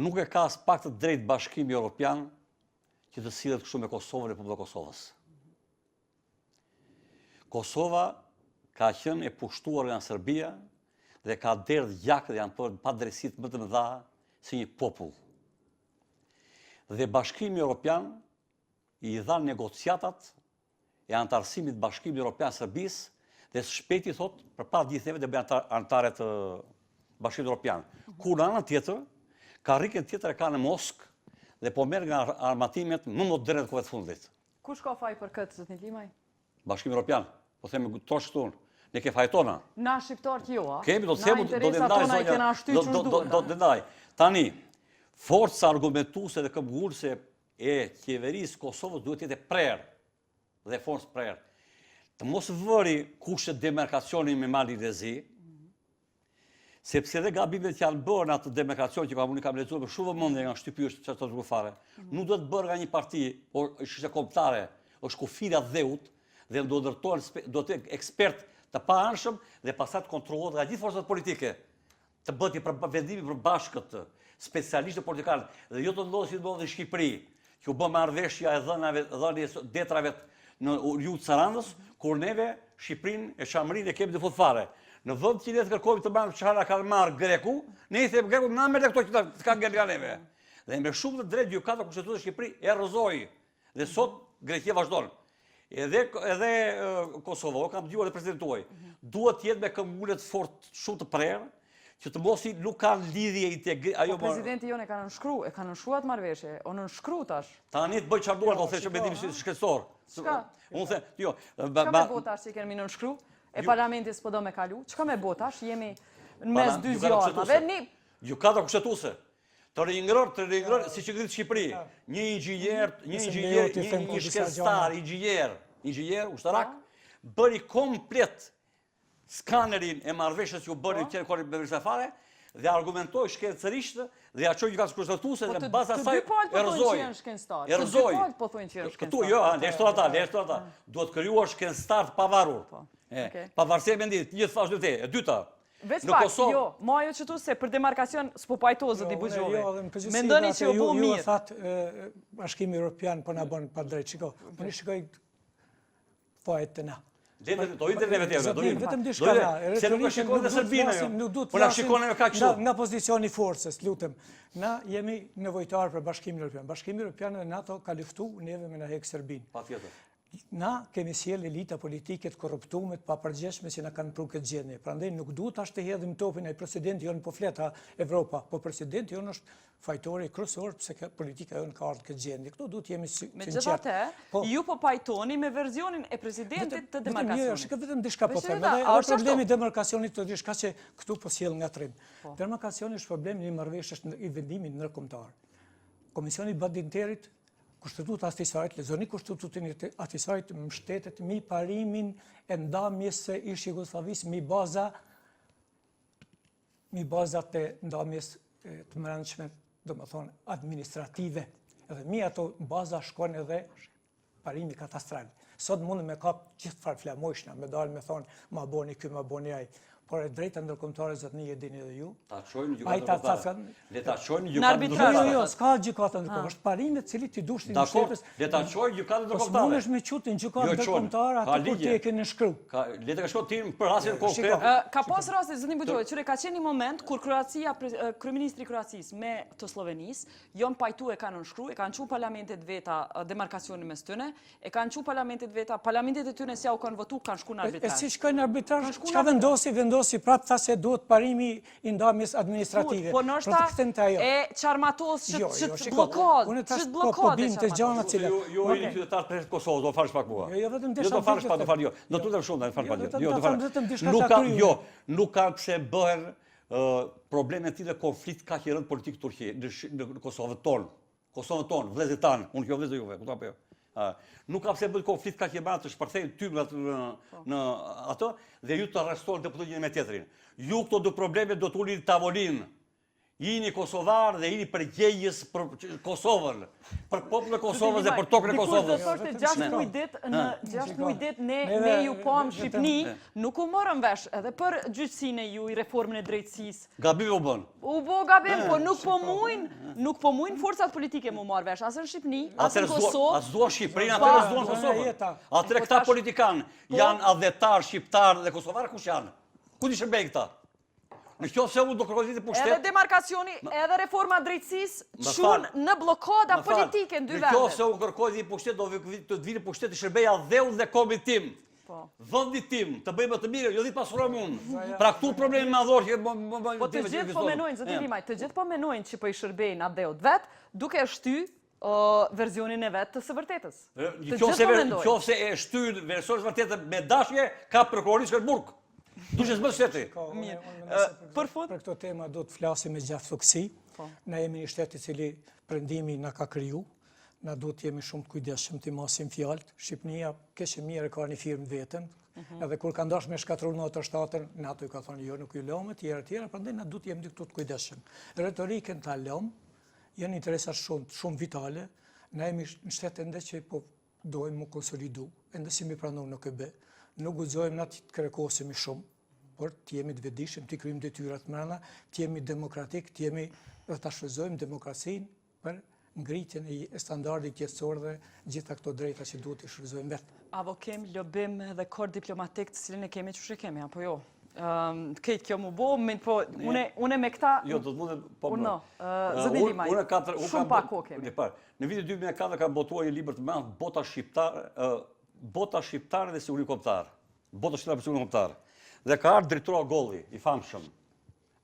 Nuk e ka as pak të drejtë Bashkimi Evropian që të sillet kështu me Kosovën e Republikën e Kosovës. Kosova ka qenë e pushtuar nga Serbia dhe ka derdhë gjak dhe janë bërë padrejtësitë më të mëdha si një popull. Dhe Bashkimi Evropian i dha negociatat e antarësimit Bashkimit Evropian Serbisë dhe së shpejti thot përpara gjithëve dhe bëjnë anëtare të Bashkimit Evropian. Kur në anën tjetër, karrikën tjetër e ka në Moskë dhe po merr nga armatimet më moderne të kohëve të fundit. Kush ka faj për këtë, zotin Limaj? Bashkimi Evropian, po themi trosh këtu. Ne ke fajtona. Na shqiptar që jo, a? Kemi, do të themu, do të ndaj. Tani, forca argumentuese dhe këmbgulëse e qeverisë Kosovës duhet jetë prerë dhe forcë prerë. Të mos vëri kushtet demarkacioni me Mali dhe Zi, sepse edhe gabimet që janë bërë në atë demarkacion që kam lexuar me shumë vëmendje nga shtypy është çfarë të fare. Nuk do të bërë nga një parti, por është kombëtare, është kufira dheut dhe do ndërtohen do të ekspert të paanshëm dhe pastaj kontrollohet nga gjithë forcat politike. Të bëhet një vendimi përbashkët, specialistë politikanë dhe jo të ndodhë si ndodhi në Shqipëri, që u bë marrëveshja e dhënies detrave në Ljutë Sarandës, kur neve Shqipërinë e Çamërinë e kemi të fare. Në vend që ne të kërkojmë të marrim çfarë ka marrë Greku, ne i them Greku na merr këto që ka nga neve. Dhe me shumë të drejtë gjykata kushtetuese e Shqipëri e rrëzoi. Dhe sot Greqia vazhdon. Edhe Kosovo, kam dëgjuar edhe presidentin tuaj, duhet të jetë me këmbgulë të fortë shumë të prerë, që të mos nuk kanë lidhje Po presidenti jonë e ka nënshkruar marrëveshje, o nënshkru tash. Tani të bëj çfarë duan, do të thëshë mendimin shkencor. Çka? Unë them, jo, çka me botash që kemi nënshkru? E parlamenti s'po do me kalu. Çka me botash? Jemi në mes dy zjarrave. Gjykata kushtetuese. Të ringror, si që gritë Shqipëri, një inxhinier, një shkencëtar, inxhinier, ushtarak, bëri komplet skanerin e marrëveshjes që u bëri në qenë me fare dhe argumentoi shkencërisht dhe ja çoi gjykatës kushtetuese dhe baza saj e rrëzoi. Këtu jo, ata. Duhet krijuar shkencëtar të pavarur. Pavarësia e mendimit, një thash vetë, e dyta. Veç pak, jo, ma jo që tu se për demarkacion s'po pajto zëti Buxhove. Mendoni që u bu mirë. Ju e thatë Bashkimi Evropian po na bën pa drejt, shiko. Po ne shikoj fajet të na. Do i neve tjeve, do i. Vetëm diçka na. Se nuk e shikon dhe Serbinë jo. Po na shikon me kaq shumë. Nga pozicioni forcës, lutem. Na jemi nevojtar për Bashkimin Evropian. Bashkimi Evropian dhe NATO ka luftu neve me na hek Serbinë. Patjetër. Na kemi sjell elita politike të korruptuar, të papërgjeshme që na kanë pru këtë gjendje. Prandaj nuk duhet tash të hedhim topin ai presidenti jon po fleta Evropa, po presidenti jon është fajtori kryesor pse politika jon ka ardhur këtë gjendje. Këtu duhet jemi sinqert. Megjithatë, ju po pajtoni me versionin e presidentit të demarkacionit. Jo, shikoj vetëm diçka po them. Edhe problemi i demarkacionit të diçka që këtu po sjell ngatrim. Demarkacioni është problemi i marrëveshjes i vendimit ndërkombëtar. Komisioni i Badinterit Kushtetuta Ahtisarit, lexoni Kushtetutin e Ahtisarit, mbështetet mbi parimin e ndamjes së ish Jugosllavisë mbi bazat të ndamjes të brendshme, domethënë administrative. Edhe mbi ato baza shkon edhe parimi katastral. Sot mund me kap gjithë farflamojshna, me dalë me thonë ma boni ky, ma boni ai. por e drejta ndërkombëtare zot një e dini edhe ju. Ta çojnë Ai ta gjykatën thasën. Le ta çojnë Në gjykatën arbitrazh. Jo, ndërkombëtare. s'ka gjykata ndërkombëtare, është parimi i cili ti dush ti Dakor, mbështetës. le ta çojnë gjykatën Po ndërkombëtare. s'mundesh me qut në gjykatë Jo, çon. ndërkombëtare Ka atë kur ti ligje. e keni shkruar. Le të ka shkoj tim për rastin Shiko. konkret. Ka pas raste, zëni Buxhoj, qyre ka qenë një moment kur kryeministri i Kroacisë me të Slovenisë jon pajtu e kanë nënshkruar, e kanë çu parlamentet veta demarkacionin mes tyre, e kanë çu parlamentet veta, parlamentet e tyre si u kanë votu, kanë shkuar në E arbitrazh. si shkojnë në arbitrazh, Kanë shku në çka vendosi, prapë tha se duhet parimi i ndamjes administrative. Po nështë e qarmatos që Jo, të shiko, blokod, unë që tash të po blokod bim të gjana cilat. Jo jeni qytetar të Kosovës, do falësh pak mua. Jo, vetëm Jo, desha do falësh pak, fikë do fal jo. Do tutem shumë, do fal pak. vetëm Jo, ta do fal. them vetëm diçka Nuk ta ka, kryu. jo, nuk ka pse bëhen probleme të tilla konflikt kaq i rënd politik Turqi në Kosovën tonë. Kosovën tonë, vëllezërit tanë, unë kjo vëllezër juve, kupton apo jo? Nuk ka pse bëhet konflikt kaq i madh të shpërthejnë tymrat në ato dhe ju të arrestoni deputetët njëri me tjetrin. Ju këto do probleme do të ulni në tavolinë. Jini kosovar dhe jini përgjegjës për Kosovën, për popullin e Kosovës dhe për tokën e Kosovës. Dikush do thoshte 6 ditë në 6 ditë ne ju pam Shqipni, nuk u morëm vesh edhe për gjyqësinë e ju i reformën e drejtësisë. Gabim u bën. U bo gabim, po nuk po mujnë forcat politike mu marrë vesh, asë në Shqipni, asë në Kosovë. As duan Shqipërinë, atëherë s'duan Kosovën. Atëherë këta politikanë janë adhetar shqiptar dhe kosovar kush janë? Ku di shërbejnë këta? Në qoftë se unë do kërkoj vitin pushtet. Edhe demarkacioni, edhe reforma drejtësisë çun në blokada politike në dy vende. Në qoftë se unë kërkoj vitin pushtet, do të vini pushtet të shërbeja dheun dhe kombit tim. Vendi tim, të bëjmë të mirë, jo ditë pasurojmë unë. Pra këtu problemi madhor që po të gjithë po menojnë, zoti Limaj, të gjithë po menojnë që po i shërbejnë atë dheut vet, duke shty versionin e vet të së vërtetës. Të gjithë po mendojnë. Qoftë se e shtyn versionin e vërtetë me dashje, ka prokurorisë Shkëlburg. Duhet të bësh seti. Për këto tema do të flasim me gjatë suksi. Na jemi një shtet i cili perëndimi na ka kriju. Na duhet të jemi shumë të kujdesshëm të mosim fjalët. Shqipënia këshë mirë ka një firmë vetën. Edhe kur ka ndash me shkatërruar në ato shtatën, NATO i ka thonë jo, nuk ju lëmë, tjera, prandaj na duhet të jemi këtu të kujdesshëm. Retorikën ta lëm, janë interesa shumë vitale. Na jemi në shtet ende që po dojmë mu konsolidu, ende si mi pranoj në KB. Nuk guxojmë na të kërkosemi shumë, por të jemi të vetëdijshëm, të kryejmë detyrat mbrana, të jemi demokratik, të jemi ta shfrytëzojmë demokracinë për ngritjen e standardit jetësor dhe gjitha këto drejta që duhet i shfrytëzojmë vetë. Avo kemi lobim dhe kor diplomatik të cilin e kemi që kemi, apo jo? Këtë kjo mu bo, po une me këta... Jo, do të mundem, po më. Zëdi Limaj, shumë pak ko kemi. Në vitin 2004 kam botuar një libër të madh, Bota shqiptare dhe siguri kombëtar. Bota shqiptare dhe siguri kombëtar. Dhe ka ardhur drejtori Golli, i famshëm.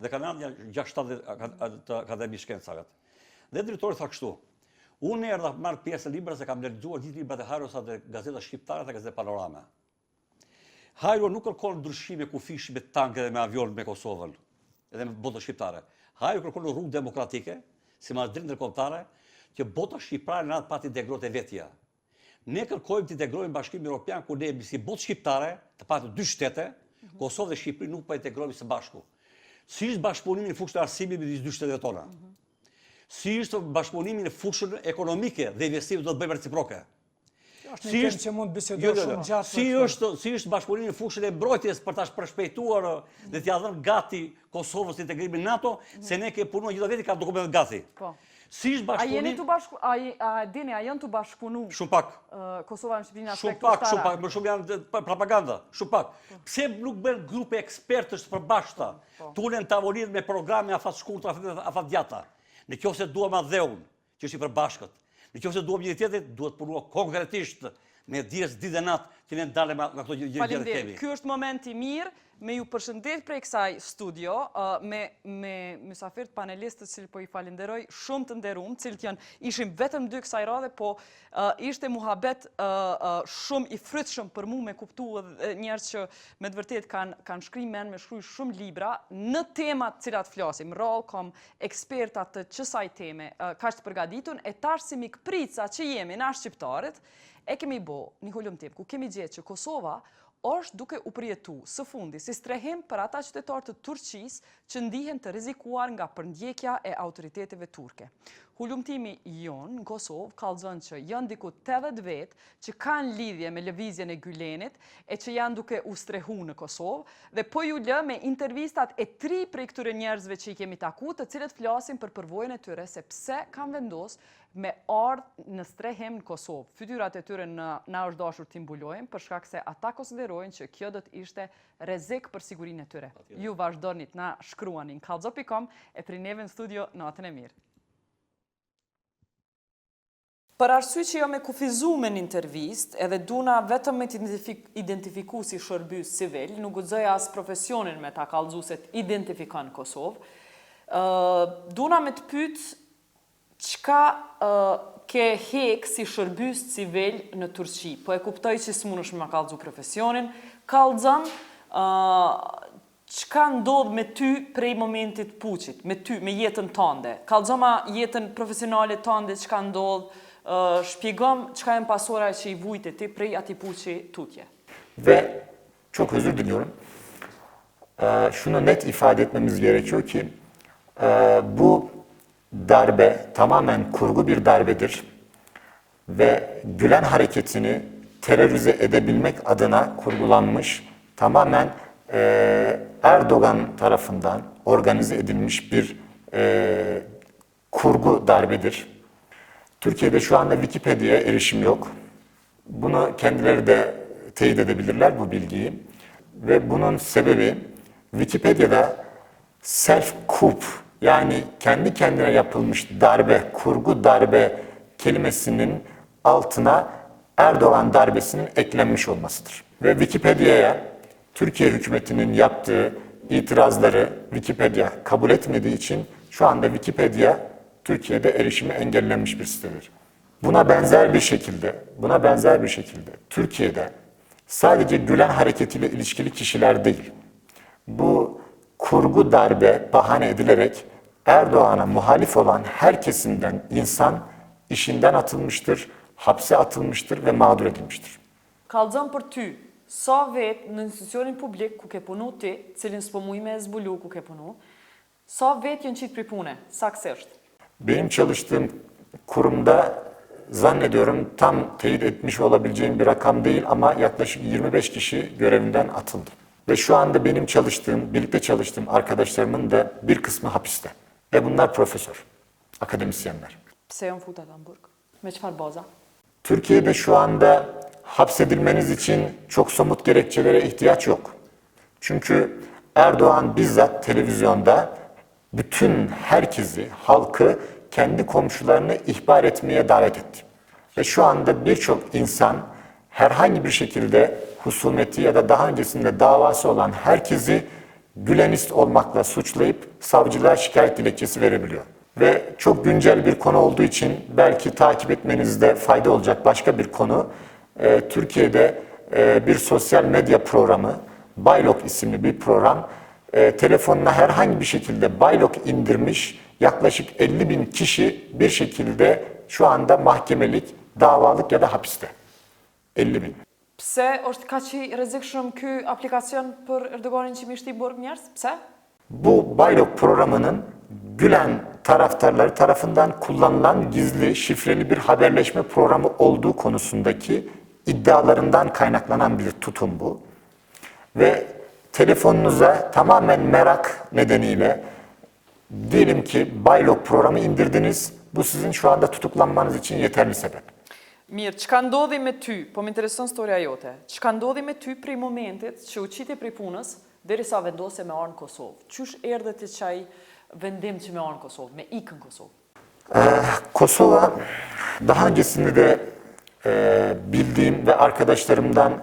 Dhe kanë ardhur 6-7 të Akademi Shkencave. Dhe drejtori tha kështu: unë erdha të marr pjesë në libra se kam lexuar gjithë librat e Hajrosat dhe gazeta shqiptare dhe gazeta Panorama. Hajro nuk kërkon ndryshime kufish me tanke dhe me avion me Kosovën, edhe me botën shqiptare. Hajro kërkon një rrugë demokratike, si marrëdhënie ndërkombëtare, që bota shqiptare në atë pat integrohet e vetja. Ne kërkojmë të integrojmë Bashkimin Evropian ku ne jemi si botë shqiptare, të patë 2 shtete, Kosovë dhe Shqipëri nuk po integrohemi së bashku. Si është bashkëpunimi në fushën e arsimit midis 2 shteteve tona? Si është bashkëpunimi në fushën ekonomike dhe investimit do të bëjmë reciproke? Si është që mund bisedoj shumë gjatë. Si është bashkëpunimi në fushën e mbrojtjes për ta përshpejtuar dhe t'ia dhënë gati Kosovës integrimin në NATO, se ne ke punuar gjithë vetë ka dokumentet gati. Si është bashkëpunimi? A jeni të bashkëpunu, a janë të bashkëpunu? Shumë pak. Kosova në Shqipërinë Shumë pak, më shumë janë propaganda, shumë pak. Pse nuk bën grupe ekspertësh të përbashkëta, tulen tavolinë me programe afat shkurtra, afat gjata. Në qoftë se duam adheun, që është i përbashkët. Në qoftë se duam një tjetër, duhet punuar konkretisht me dies ditë natë që ne dalëm nga këto gjëra që kemi. Ky është momenti i mirë me ju përshëndet prej kësaj studio, me mysafirët panelistët që po i falenderoj shumë të nderuar, cilët ishim vetëm 2 kësaj radhe, po ishte muhabet shumë i frytshëm për mua me kuptuar njerëz që me të vërtetë kanë shkruar me shkruaj shumë libra në temat të cilat flasim, kom eksperta të çësaj teme, kaq të përgatitur e tash si mikprica që jemi na shqiptarët, e kemi bë një holum tip ku kemi gjetë që Kosova është duke u përjetu së fundi si strehim për ata qytetarë të Turqisë që ndihen të rrezikuar nga përndjekja e autoriteteve turke. Hulumtimi jonë në Kosovë kallëzon që janë diku 80 vetë që kanë lidhje me lëvizjen e Gylenit e që janë duke u strehu në Kosovë dhe po ju lë me intervistat e 3 prej këtyre njerëzve që i kemi taku, të cilët flasin për përvojën e tyre se pse kanë vendos me ardhë në strehim në Kosovë. Fytyrat e tyre na është dashur t'i mbulojmë për shkak se ata konsiderojnë që kjo do të ishte rrezik për sigurinë e tyre. Ju vazhdonit na shkruanin kallxo.com e prineve në studio natën e mirë. Për arsye që jo me kufizu me një intervist, edhe duna vetëm me identifiku si shërbys civil, nuk guxoja as profesionin me ta kallëzu se identifikon Kosovë, duna me të pyet çka ke hek si shërbys civil në Turqi. Po e kuptoj që s'munësh me kallëzu profesionin, kallëzon çka ndodh me ty prej momentit puçit, me ty, me jetën tënde. Kallëzoma jetën profesionale tënde, çka ndodh, shpjegom çka janë pasora që i vujt ti prej ati puçi tutje. Ve çok özür diliyorum. Şunu net ifade etmemiz gerekiyor ki bu darbe tamamen kurgu bir darbedir ve Gülen hareketini terörize edebilmek adına kurgulanmış tamamen Erdoğan tarafından organize edilmiş bir kurgu darbedir. Türkiye'de şu anda Wikipedia'ya erişim yok. Bunu kendileri de teyit edebilirler bu bilgiyi. Ve bunun sebebi Wikipedia'da self-coup yani kendi kendine yapılmış darbe, kurgu darbe kelimesinin altına Erdoğan darbesinin eklenmiş olmasıdır. Ve Wikipedia'ya Türkiye hükümetinin yaptığı itirazları Wikipedia kabul etmediği için şu anda Wikipedia Türkiye'de erişimi engellenmiş bir sitedir. Buna benzer bir şekilde Türkiye'de sadece Gülen hareketiyle ilişkili kişiler değil, bu kurgu darbe bahane edilerek Erdoğan'a muhalif olan her kesimden insan işinden atılmıştır, hapse atılmıştır ve mağdur edilmiştir. Kallëzon për ty, sa vetë në institucionin publik ku ke punu ti, cilin s'po muj me zbulu ku ke punu, sa vetë janë qitë pri pune, saksisht? Benim çalıştığım kurumda zannediyorum tam teyit etmiş olabileceğim bir rakam değil ama yaklaşık 25 kişi görevinden atıldı. Ve şu anda benim birlikte çalıştığım arkadaşlarımın da bir kısmı hapiste. Ve bunlar profesör, akademisyenler. Pse janë futa në Hamburg? Me çfarë baza? Türkiye'de şu anda hapsedilmeniz için çok somut gerekçelere ihtiyaç yok. Çünkü Erdoğan bizzat televizyonda bütün herkesi, halkı kendi komşularını ihbar etmeye davet etti. Ve şu anda birçok insan herhangi bir şekilde husumeti ya da daha öncesinde davası olan herkesi Gülenist olmakla suçlayıp savcılığa şikayet dilekçesi verebiliyor. Ve çok güncel bir konu olduğu için belki takip etmenizde fayda olacak başka bir konu. Türkiye'de bir sosyal medya programı, Baylok isimli bir program, telefonuna herhangi bir şekilde Baylok indirmiş yaklaşık 50.000 kişi bir şekilde şu anda mahkemelik, davalık ya da hapiste. 50.000. Pse është kaq i rrezikshëm ky aplikacion për Erdoganin që mi shti burg njerëz? Pse? Bu Baylok programının Gülen taraftarları tarafından kullanılan gizli, şifreli bir haberleşme programı olduğu konusundaki iddialarından kaynaklanan bir tutum bu. Ve telefonunuza tamamen merak nedeniyle diyelim ki Baylok programı indirdiniz, bu sizin şu anda tutuklanmanız için yeterli sebep. Mirë, çka ndodhi me ty, po më intereson storja jote, çka ndodhi me ty prej momentit që u qiti prej punës, derisa vendose me ardhë në Kosovë? Qysh erdhe të çaj vendim që me ardhë në Kosovë, me ikën në Kosovë? Kosova daha öncesinde de bildiğim ve arkadaşlarımdan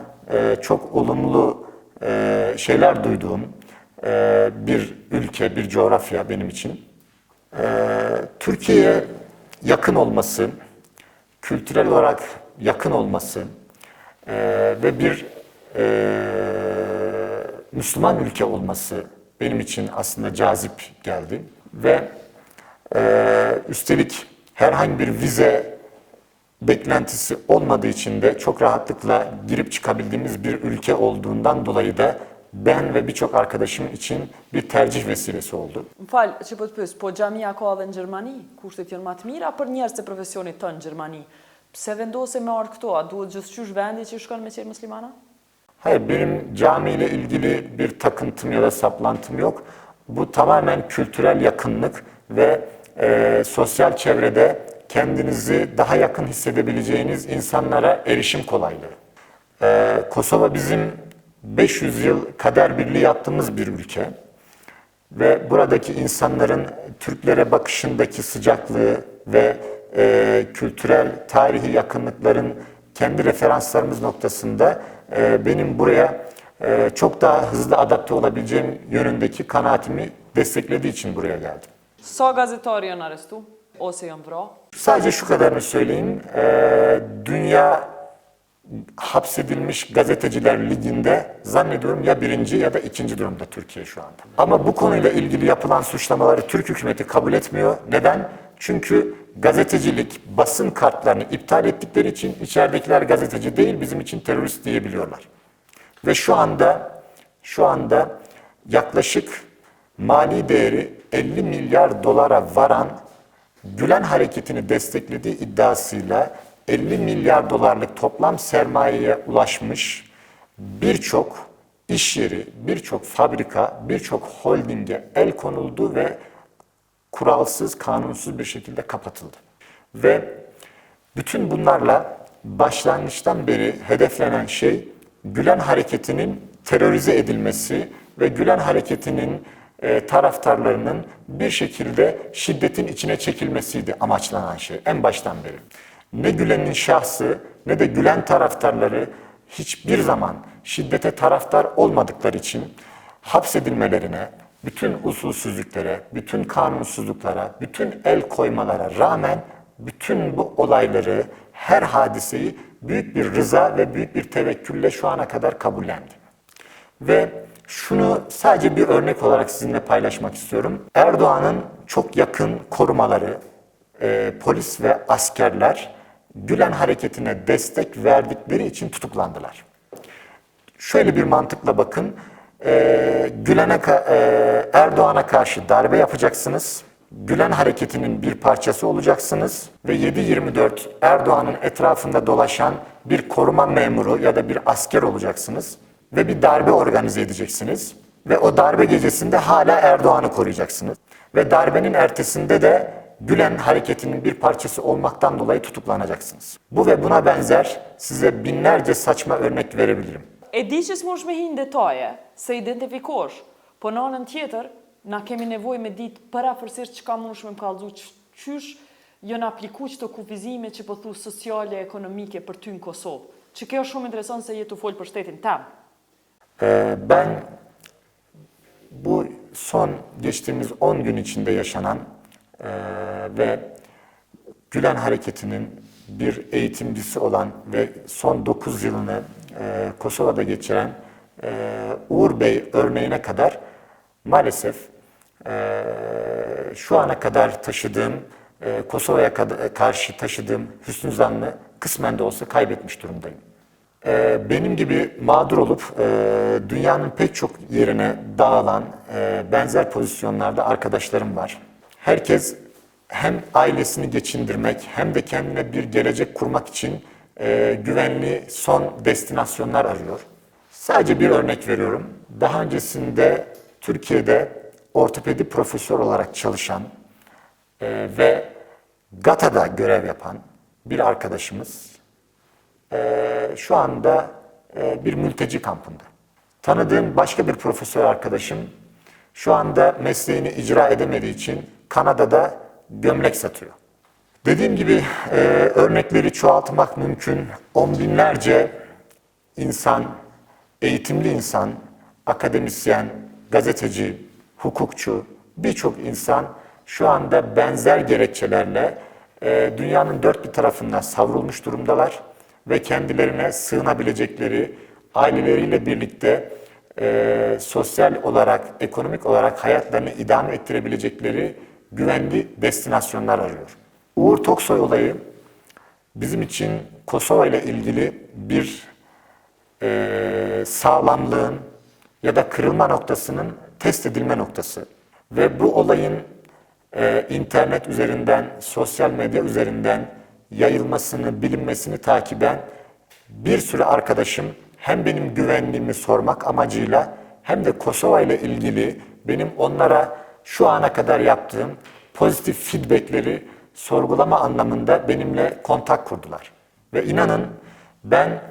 çok olumlu şeyler duyduğum bir ülke, bir coğrafya benim için. Türkiye'ye yakın olması, kültürel olarak yakın olması ve bir Müslüman ülke olması benim için aslında cazip geldi. Ve üstelik herhangi bir vize beklentisi olmadığı için de çok rahatlıkla girip çıkabildiğimiz bir ülke olduğundan dolayı da ben ve birçok arkadaşım için bir tercih vesilesi oldu. Më falë, që po të pyes, po xhamia ka edhe në Gjermani? Kushtet janë më të mira për njerëz të profesionit tonë në Gjermani? Pse vendose me ardh këto? A duhet gjithçysh vendi që shkon me qenë muslimana? Hayır, benim camiyle ilgili bir takıntım ya da saplantım yok. Bu tamamen kültürel yakınlık ve sosyal çevrede kendinizi daha yakın hissedebileceğiniz insanlara erişim kolaylığı. Kosova bizim 500 yıl kader birliği yaptığımız bir ülke. Ve buradaki insanların Türklere bakışındaki sıcaklığı ve kültürel, tarihi yakınlıkların kendi referanslarımız noktasında benim buraya çok daha hızlı adapte olabileceğim yönündeki kanaatimi desteklediği için buraya geldim. Sa gazetarë janë arrestu ose janë vrarë? Sadece şu kadarını söyleyeyim. Dünya hapsedilmiş gazeteciler liginde zannediyorum ya birinci ya da ikinci durumda Türkiye şu anda. Ama bu konuyla ilgili yapılan suçlamaları Türk hükümeti kabul etmiyor. Neden? Çünkü gazetecilik, basın kartlarını iptal ettikleri için içeridekiler gazeteci değil, bizim için terörist diyebiliyorlar. Ve şu anda yaklaşık mali değeri 50 milyar dolara varan Gülen hareketini desteklediği iddiasıyla 50 milyar dolarlık toplam sermayeye ulaşmış birçok iş yeri, birçok fabrika, birçok holdinge el konuldu ve kuralsız, kanunsuz bir şekilde kapatıldı. Ve bütün bunlarla başlangıçtan beri hedeflenen şey Gülen hareketinin terörize edilmesi ve Gülen hareketinin taraftarlarının bir şekilde şiddetin içine çekilmesiydi amaçlanan şey en baştan beri. Ne Gülen'in şahsı ne de Gülen taraftarları hiçbir zaman şiddete taraftar olmadıkları için hapsedilmelerine, bütün usulsüzlüklere, bütün kanunsuzluklara, bütün el koymalara rağmen bütün bu olayları, her hadiseyi büyük bir rıza ve büyük bir tevekkülle şu ana kadar kabullendi. Ve şunu sadece bir örnek olarak sizinle paylaşmak istiyorum. Erdoğan'ın çok yakın korumaları, polis ve askerler Gülen hareketine destek verdikleri için tutuklandılar. Şöyle bir mantıkla bakın, Erdoğan'a karşı darbe yapacaksınız, Gülen hareketinin bir parçası olacaksınız ve 7/24 Erdoğan'ın etrafında dolaşan bir koruma memuru ya da bir asker olacaksınız ve bir darbe organize edeceksiniz ve o darbe gecesinde hala Erdoğan'ı koruyacaksınız ve darbenin ertesinde de Gülen hareketinin bir parçası olmaktan dolayı tutuklanacaksınız. Bu ve buna benzer size binlerce saçma örnek verebilirim. E di që s'mosh me hinë detaje, se identifikosh, po në anën tjetër, na kemi nevojë me ditë parafërsisht çka mundesh me më kallëzu, qysh janë aplikuar këto kufizime që po thu sociale, ekonomike për ty në Kosovë. Që kjo është shumë interesant se je të fol për shtetin tem. Ben bu son geçtiğimiz 10 gün içinde yaşanan ve Gülen hareketinin bir eğitimcisi olan ve son 9 yılını Kosova'da geçiren Uğur Bey örneğine kadar maalesef şu ana kadar taşıdığım, Kosova'ya karşı taşıdığım hüsnü zannı kısmen de olsa kaybetmiş durumdayım. Benim gibi mağdur olup dünyanın pek çok yerine dağılan benzer pozisyonlarda arkadaşlarım var. Herkes hem ailesini geçindirmek hem de kendine bir gelecek kurmak için güvenli son destinasyonlar arıyor. Sadece bir örnek veriyorum. Daha öncesinde Türkiye'de ortopedi profesör olarak çalışan ve GATA'da görev yapan bir arkadaşımız şu anda bir mülteci kampında. Tanıdığım başka bir profesör arkadaşım şu anda mesleğini icra edemediği için Kanada'da gömlek satıyor. Dediğim gibi örnekleri çoğaltmak mümkün. On binlerce insan, eğitimli insan, akademisyen, gazeteci, hukukçu, birçok insan şu anda benzer gerekçelerle dünyanın dört bir tarafından savrulmuş durumdalar ve kendilerine sığınabilecekleri, aileleriyle birlikte sosyal olarak, ekonomik olarak hayatlarını idame ettirebilecekleri güvenli destinasyonlar arıyor. Uğur Toksoy olayı bizim için Kosova ile ilgili bir sağlamlığın ya da kırılma noktasının test edilme noktası. Ve bu olayın internet üzerinden, sosyal medya üzerinden yayılmasını, bilinmesini takiben bir sürü arkadaşım hem benim güvenliğimi sormak amacıyla hem de Kosova ile ilgili benim onlara şu ana kadar yaptığım pozitif feedbackleri sorgulama anlamında benimle kontak kurdular. Ve inanın ben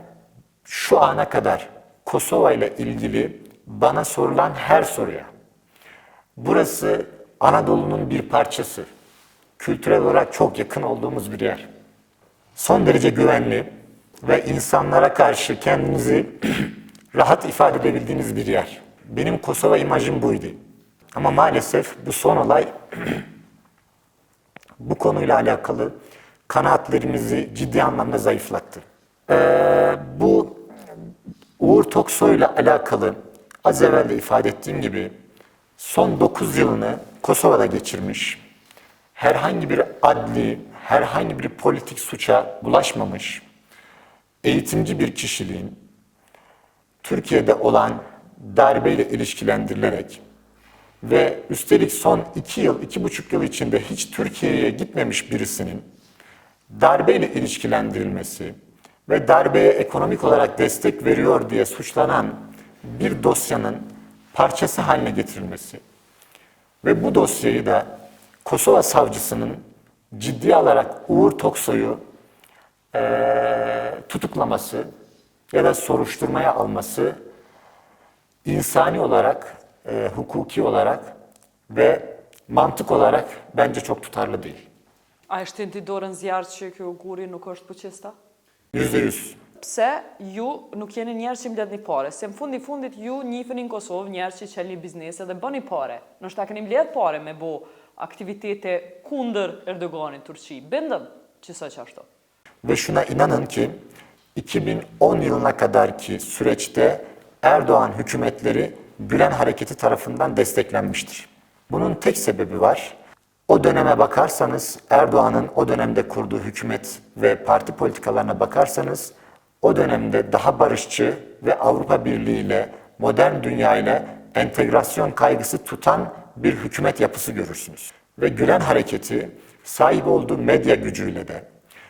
şu ana kadar Kosova ile ilgili bana sorulan her soruya, burası Anadolu'nun bir parçası, kültürel olarak çok yakın olduğumuz bir yer, son derece güvenli ve insanlara karşı kendinizi rahat ifade edebildiğiniz bir yer. Benim Kosova imajım buydu. Ama maalesef bu son olay bu konuyla alakalı kanaatlerimizi ciddi anlamda zayıflattı. Bu Uğur Toksoy'la alakalı az evvel de ifade ettiğim gibi son 9 yılını Kosova'da geçirmiş, herhangi bir adli, herhangi bir politik suça bulaşmamış, eğitimci bir kişiliğin Türkiye'de olan darbeyle ilişkilendirilerek ve üstelik son 2 yıl, 2,5 yıl içinde hiç Türkiye'ye gitmemiş birisinin darbeyle ilişkilendirilmesi ve darbeye ekonomik olarak destek veriyor diye suçlanan bir dosyanın parçası haline getirilmesi ve bu dosyayı da Kosova savcısının ciddi alarak Uğur Toksoy'u tutuklaması ya da soruşturmaya alması insani olarak, hukuki olarak ve mantık olarak bence çok tutarlı değil. A e shtin ti dorën zjarë që kjo guri nuk është pëqista? %100. Pse ju nuk jeni njerë që mbledhni pare? Se në fundit ju njifeni në Kosovë njerë që qelni biznese dhe bëni pare. Nështë keni mbledh pare me bo aktivitete kundër Erdoganit Turqi. Bindëm që sa që ashtu. Ve şuna inanın ki 2010 yılına kadarki süreçte Erdoğan hükümetleri Gülen Hareketi tarafından desteklenmiştir. Bunun tek sebebi var. O döneme bakarsanız, Erdoğan'ın o dönemde kurduğu hükümet ve parti politikalarına bakarsanız, o dönemde daha barışçı ve Avrupa Birliği ile, modern dünya ile entegrasyon kaygısı tutan bir hükümet yapısı görürsünüz. Ve Gülen Hareketi sahip olduğu medya gücüyle de,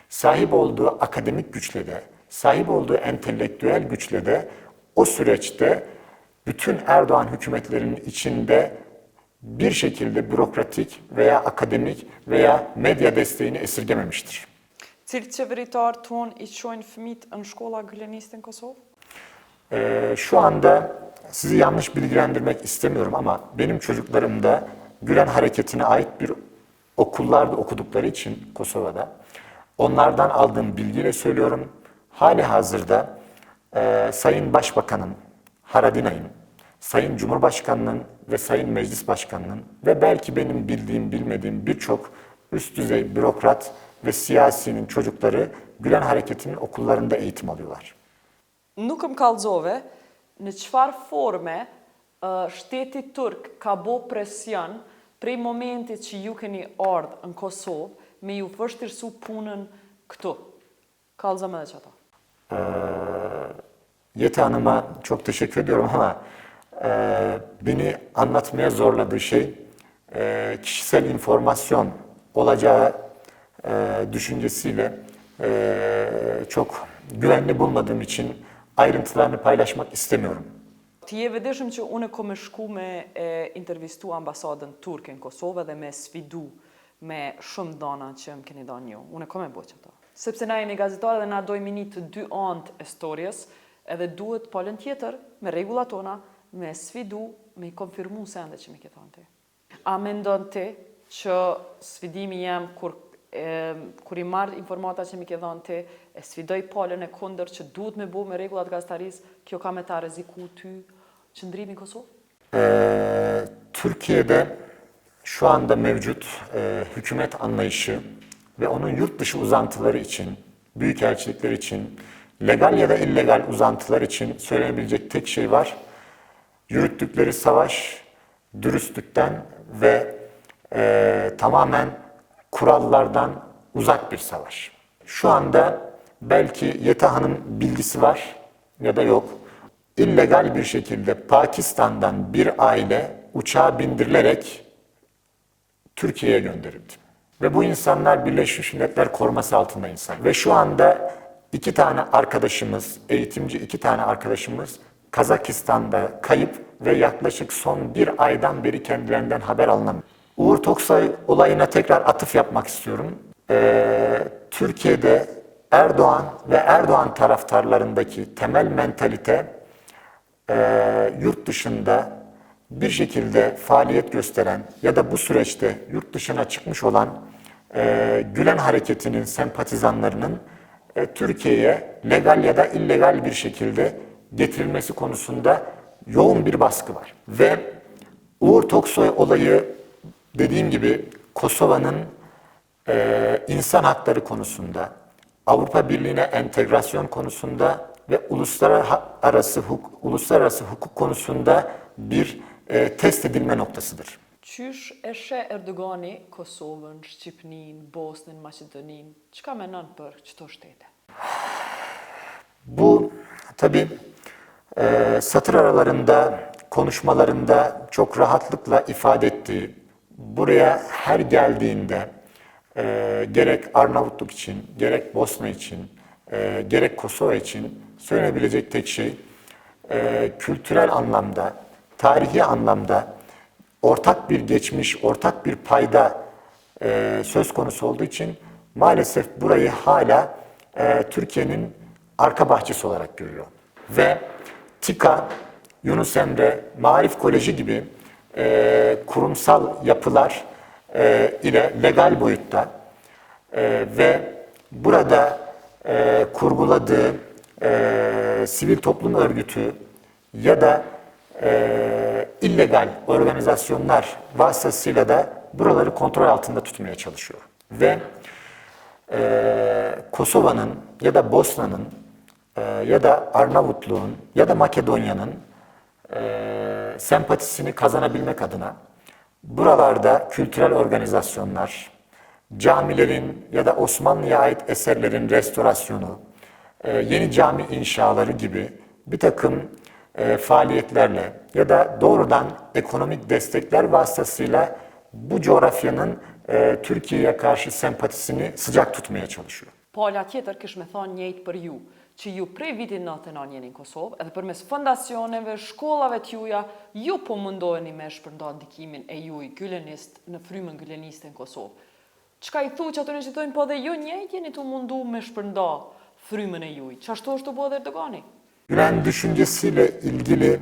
sahip olduğu akademik güçle de, sahip olduğu entelektüel güçle de o süreçte bütün Erdoğan hükümetlerinin içinde bir şekilde bürokratik veya akademik veya medya desteğini esirgememiştir. Cilë qeveritar ton i qojnë fëmijët në shkolla güleniste në Kosovë? Şu anda sizi yanlış bilgilendirmek istemiyorum ama benim çocuklarım da Gülen Hareketi'ne ait bir okullarda okudukları için Kosova'da onlardan aldığım bilgiyle söylüyorum. Hali hazırda Sayın Başbakan'ın, Haradinay'ın, Sayın Cumhurbaşkanı'nın ve Sayın Meclis Başkanı'nın ve belki benim bildiğim, bilmediğim birçok üst düzey bürokrat ve siyasinin çocukları Gülen Hareketi'nin okullarında eğitim alıyorlar. Nuk më kallëzove në çfarë forme shteti turk ka bo presion prej momentit që ju keni ardhë në Kosovë me ju vështirësu punën këtu. Kallëzëm edhe që ato. Yeti Hanım'a çok teşekkür ediyorum ama beni anlatmaya zorladığı şey kişisel informasyon olacağı düşüncesiyle çok güvenli bulmadığım için ayrıntılarını paylaşmak istemiyorum. Ti je vedeshëm që unë kom shku me intervistu ambasadën turke në Kosovë dhe me sfidu me shumë dana që më keni dhënë ju. Unë kom e bo që ato. Sepse na jemi gazetarë dhe na dojmë një të dy antë e storjes, edhe duhet palën tjetër me rregullat tona, me sfidu, me i konfirmu se ende që mi ke thonë ti. A mendon ti që sfidimi jem kur i marrë informata që mi ke thonë ti, e sfidoj palën e kundër që duhet me bo me rregullat gazetarisë, kjo ka me ta rreziku ty qëndrimi në Kosovë? Türkiye'de şu anda mevcut hükümet anlayışı ve onun yurt dışı uzantıları için, büyükelçilikler için, legal ya da illegal uzantılar için söylenebilecek tek şey var. Yürüttükleri savaş dürüstlükten ve tamamen kurallardan uzak bir savaş. Şu anda belki Yeta Hanım bilgisi var ya da yok. illegal bir şekilde Pakistan'dan bir aile uçağa bindirilerek Türkiye'ye gönderildi. Ve bu insanlar Birleşmiş Milletler koruması altında insan. Ve şu anda 2 tane arkadaşımız, eğitimci 2 tane arkadaşımız Kazakistan'da kayıp ve yaklaşık son 1 aydan beri kendilerinden haber alınamıyor. Uğur Toksoy olayına tekrar atıf yapmak istiyorum. Türkiye'de Erdoğan ve Erdoğan taraftarlarındaki temel mentalite yurt dışında bir şekilde faaliyet gösteren ya da bu süreçte yurt dışına çıkmış olan Gülen hareketinin sempatizanlarının Türkiye'ye legal ya da illegal bir şekilde getirilmesi konusunda yoğun bir baskı var. Ve Uğur Toksoy olayı dediğim gibi Kosova'nın insan hakları konusunda, Avrupa Birliği'ne entegrasyon konusunda ve uluslararası hukuk konusunda bir test edilme noktasıdır. Qysh e sheh Erdogani Kosovën, Shqipnin, Bosnën, Maqedonin? Çka menon për këto shtete? Bu tabii satır aralarında, konuşmalarında çok rahatlıkla ifade ettiği, buraya her geldiğinde gerek Arnavutluk için, gerek Bosna için, gerek Kosova için söylenebilecek tek şey kültürel anlamda, tarihi anlamda ortak bir geçmiş, ortak bir payda söz konusu olduğu için maalesef burayı hala Türkiye'nin arka bahçesi olarak görüyor. Ve TİKA, Yunus Emre, Maarif Koleji gibi kurumsal yapılar ile legal boyutta ve burada kurguladığı sivil toplum örgütü ya da illegal organizasyonlar vasıtasıyla da buraları kontrol altında tutmaya çalışıyor. Ve Kosova'nın ya da Bosna'nın ya da Arnavutluğun ya da Makedonya'nın sempatisini kazanabilmek adına buralarda kültürel organizasyonlar, camilerin ya da Osmanlı'ya ait eserlerin restorasyonu, yeni cami inşaları gibi bir takım faaliyetlerle ya da doğrudan ekonomik destekler vasıtasıyla bu coğrafyanın Türkiye'ye karşı sempatisini sıcak tutmaya çalışıyor. Pala tjetër kish me thonë njëjtë për ju, që ju prej vitit 99 jeni në Kosovë, edhe përmes fondacioneve, shkollave t'juja, ju po mundoheni me shpërnda ndikimin e juj gylenist në frymën gyleniste në Kosovë. Çka i thu që ato në që thojnë, po dhe ju njëjtë jeni të mundu me shpërnda frymën e juj. Çashtu është të bëhe dhe Erdogani? Gülen düşüncesiyle ilgili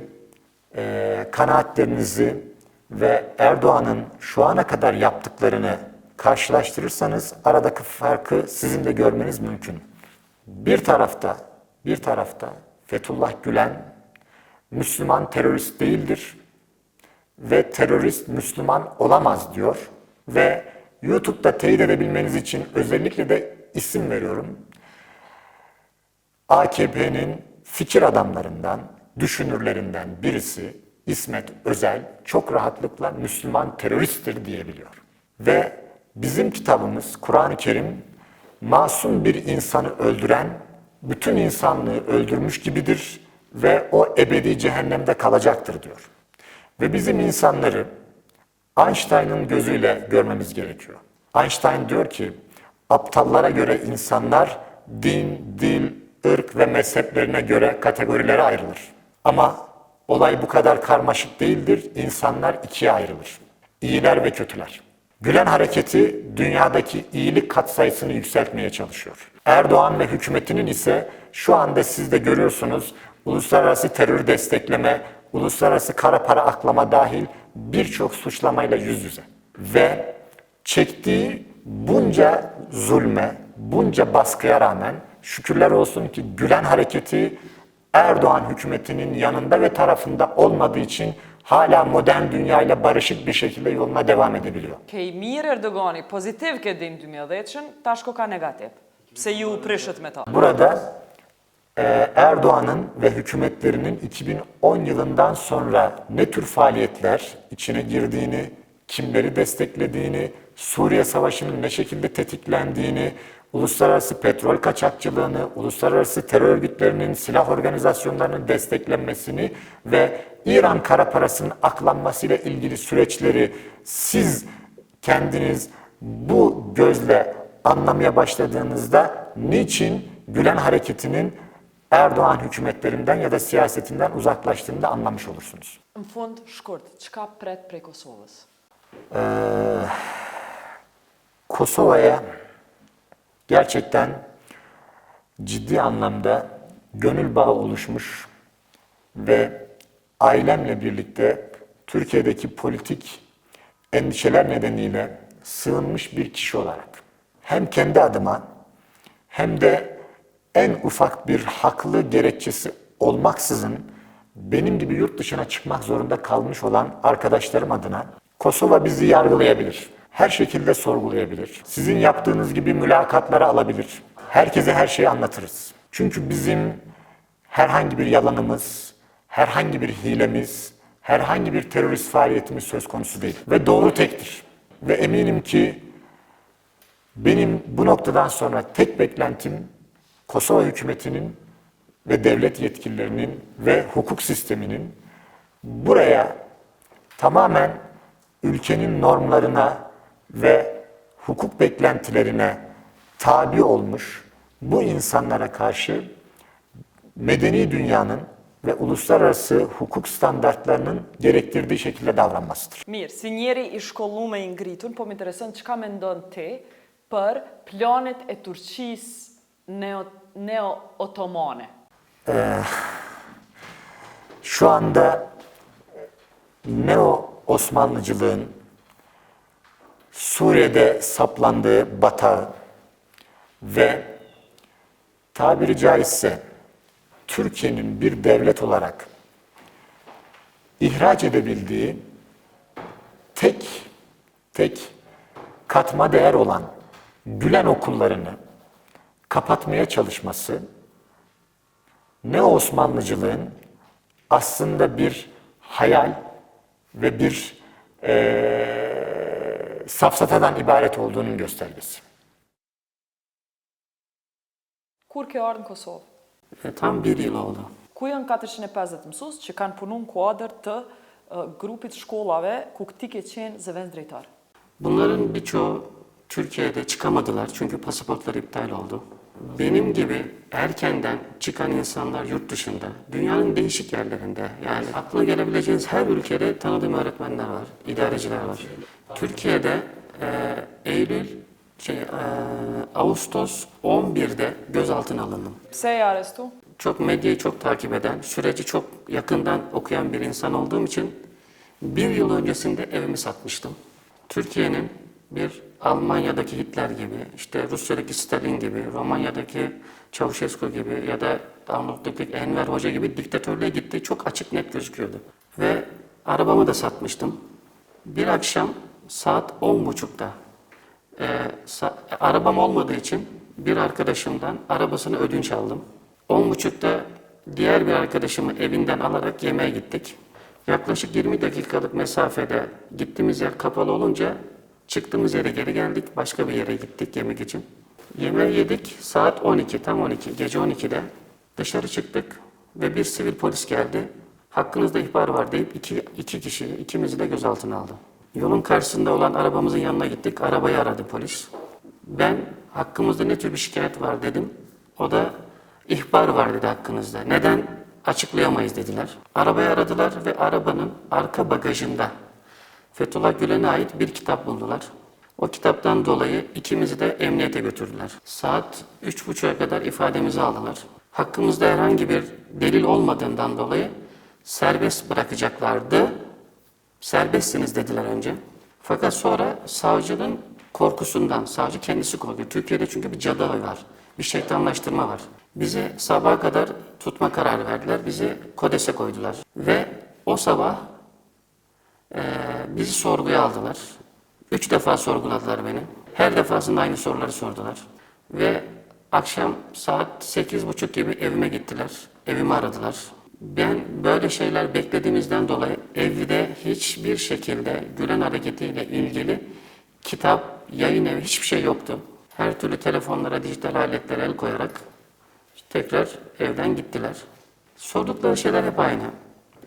kanaatlerinizi ve Erdoğan'ın şu ana kadar yaptıklarını karşılaştırırsanız aradaki farkı sizin de görmeniz mümkün. Bir tarafta Fethullah Gülen Müslüman terörist değildir ve terörist Müslüman olamaz diyor ve YouTube'da teyit edebilmeniz için özellikle de isim veriyorum. AKP'nin fikir adamlarından, düşünürlerinden birisi İsmet Özel çok rahatlıkla Müslüman teröristtir diyebiliyor. Ve bizim kitabımız Kur'an-ı Kerim masum bir insanı öldüren bütün insanlığı öldürmüş gibidir ve o ebedi cehennemde kalacaktır diyor. Ve bizim insanları Einstein'ın gözüyle görmemiz gerekiyor. Einstein diyor ki aptallara göre insanlar din, dil, ırk ve mezheplerine göre kategorilere ayrılır. Ama olay bu kadar karmaşık değildir. İnsanlar ikiye ayrılır. İyiler ve kötüler. Gülen hareketi dünyadaki iyilik katsayısını yükseltmeye çalışıyor. Erdoğan ve hükümetinin ise şu anda siz de görüyorsunuz uluslararası terör destekleme, uluslararası kara para aklama dahil birçok suçlamayla yüz yüze. Ve çektiği bunca zulme, bunca baskıya rağmen şükürler olsun ki Gülen hareketi Erdoğan hükümetinin yanında ve tarafında olmadığı için hala modern dünyayla barışık bir şekilde yoluna devam edebiliyor. Kej mirë Erdogani, pozitiv ke din 2010-ën, tashko ka negativ. Pse ju prishët me ta? Burada Erdoğan'ın ve hükümetlerinin 2010 yılından sonra ne tür faaliyetler içine girdiğini, kimleri desteklediğini, Suriye Savaşı'nın ne şekilde tetiklendiğini, uluslararası petrol kaçakçılığını, uluslararası terör örgütlerinin, silah organizasyonlarının desteklenmesini ve İran kara parasının aklanmasıyla ilgili süreçleri siz kendiniz bu gözle anlamaya başladığınızda niçin Gülen hareketinin Erdoğan hükümetlerinden ya da siyasetinden uzaklaştığını da anlamış olursunuz. Në fund, shkurt, çka pret prej Kosovës? Kosova'ya gerçekten ciddi anlamda gönül bağı oluşmuş ve ailemle birlikte Türkiye'deki politik endişeler nedeniyle sığınmış bir kişi olarak hem kendi adıma hem de en ufak bir haklı gerekçesi olmaksızın benim gibi yurt dışına çıkmak zorunda kalmış olan arkadaşlarım adına Kosova bizi yargılayabilir. Her şekilde sorgulayabilir. Sizin yaptığınız gibi mülakatlara alabilir. Herkese her şeyi anlatırız. Çünkü bizim herhangi bir yalanımız, herhangi bir hilemiz, herhangi bir terörist faaliyetimiz söz konusu değil. Ve doğru tektir. Ve eminim ki benim bu noktadan sonra tek beklentim Kosova hükümetinin ve devlet yetkililerinin ve hukuk sisteminin buraya tamamen ülkenin normlarına ve hukuk beklentilerine tabi olmuş bu insanlara karşı medeni dünyanın ve uluslararası hukuk standartlarının gerektirdiği şekilde davranmasıdır. Mirë, si njeri i shkolluar i ngritur, po më intereson çka mendon ti për planet e Turqisë neo-otomane? Şu anda Neo-Osmanlıcılığın Suriye'de saplandığı batağı ve tabiri caizse Türkiye'nin bir devlet olarak ihraç edebildiği tek katma değer olan Gülen okullarını kapatmaya çalışması Neo-Osmanlıcılığın aslında bir hayal ve bir safsatadan ibaret olduğunun göstergesi. Kur ke ardhur në Kosovë? Tam bir yıl oldu. Ku janë 450 mësues që kanë punu në kuadër të grupit shkollave ku ti ke qenë zëvendës drejtar? Bunların birçoğu Türkiye'de çıkamadılar çünkü pasaportları iptal oldu. Benim gibi erkenden çıkan insanlar yurt dışında, dünyanın değişik yerlerinde, yani aklına gelebileceğiniz her ülkede tanıdığım öğretmenler var, idareciler var. Türkiye'de Ağustos 11'de gözaltına alındım. Pse e arrestu? Çok medyayı çok takip eden, süreci çok yakından okuyan bir insan olduğum için bir yıl öncesinde evimi satmıştım. Türkiye'nin bir Almanya'daki Hitler gibi, işte Rusya'daki Stalin gibi, Romanya'daki Çavuşescu gibi ya da Arnavutluk'taki Enver Hoca gibi diktatörlüğe gittiği çok açık net gözüküyordu. Ve arabamı da satmıştım. Bir akşam saat 10.30'da arabam olmadığı için bir arkadaşımdan arabasını ödünç aldım. 10.30'da diğer bir arkadaşımı evinden alarak yemeğe gittik. Yaklaşık 20 dakikalık mesafede gittiğimiz yer kapalı olunca çıktığımız yere geri geldik. Başka bir yere gittik yemek için. Yemeği yedik. Saat 12, tam 12, gece 12'de dışarı çıktık ve bir sivil polis geldi. Hakkınızda ihbar var deyip iki kişi, ikimizi de gözaltına aldı. Yolun karşısında olan arabamızın yanına gittik. Arabayı aradı polis. Ben hakkımızda ne tür bir şikayet var dedim. O da ihbar var dedi hakkınızda. Neden? Açıklayamayız dediler. Arabayı aradılar ve arabanın arka bagajında Fethullah Gülen'e ait bir kitap buldular. O kitaptan dolayı ikimizi de emniyete götürdüler. Saat 3.30'a kadar ifademizi aldılar. Hakkımızda herhangi bir delil olmadığından dolayı serbest bırakacaklardı. Serbestsiniz dediler önce. Fakat sonra savcının korkusundan, savcı kendisi korkuyor. Türkiye'de çünkü bir cadı oyu var, bir şeytanlaştırma var. Bizi sabaha kadar tutma kararı verdiler, bizi KODES'e koydular. Ve o sabah bizi sorguya aldılar. 3 defa sorguladılar beni. Her defasında aynı soruları sordular. Ve akşam saat 8.30 gibi evime gittiler. Evimi aradılar. Ben böyle şeyler beklediğimizden dolayı evde hiçbir şekilde Gülen Hareketi ile ilgili kitap, yayın evi hiçbir şey yoktu. Her türlü telefonlara, dijital aletlere el koyarak tekrar evden gittiler. Sordukları şeyler hep aynı.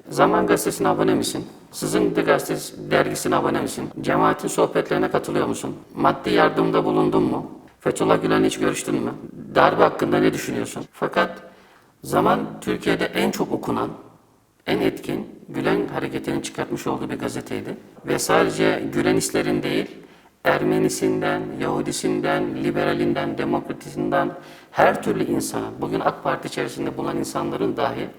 Zaman Gazetesi'ne abone misin? Sızıntı Gazetesi dergisine abone misin? Cemaatin sohbetlerine katılıyor musun? Maddi yardımda bulundun mu? Fethullah Gülen'le hiç görüştün mü? Darbe hakkında ne düşünüyorsun? Fakat Zaman Türkiye'de en çok okunan, en etkin Gülen hareketinin çıkartmış olduğu bir gazeteydi. Ve sadece Gülenistlerin değil, Ermenisinden, Yahudisinden, liberalinden, demokratisinden her türlü insanın, bugün AK Parti içerisinde bulunan insanların dahi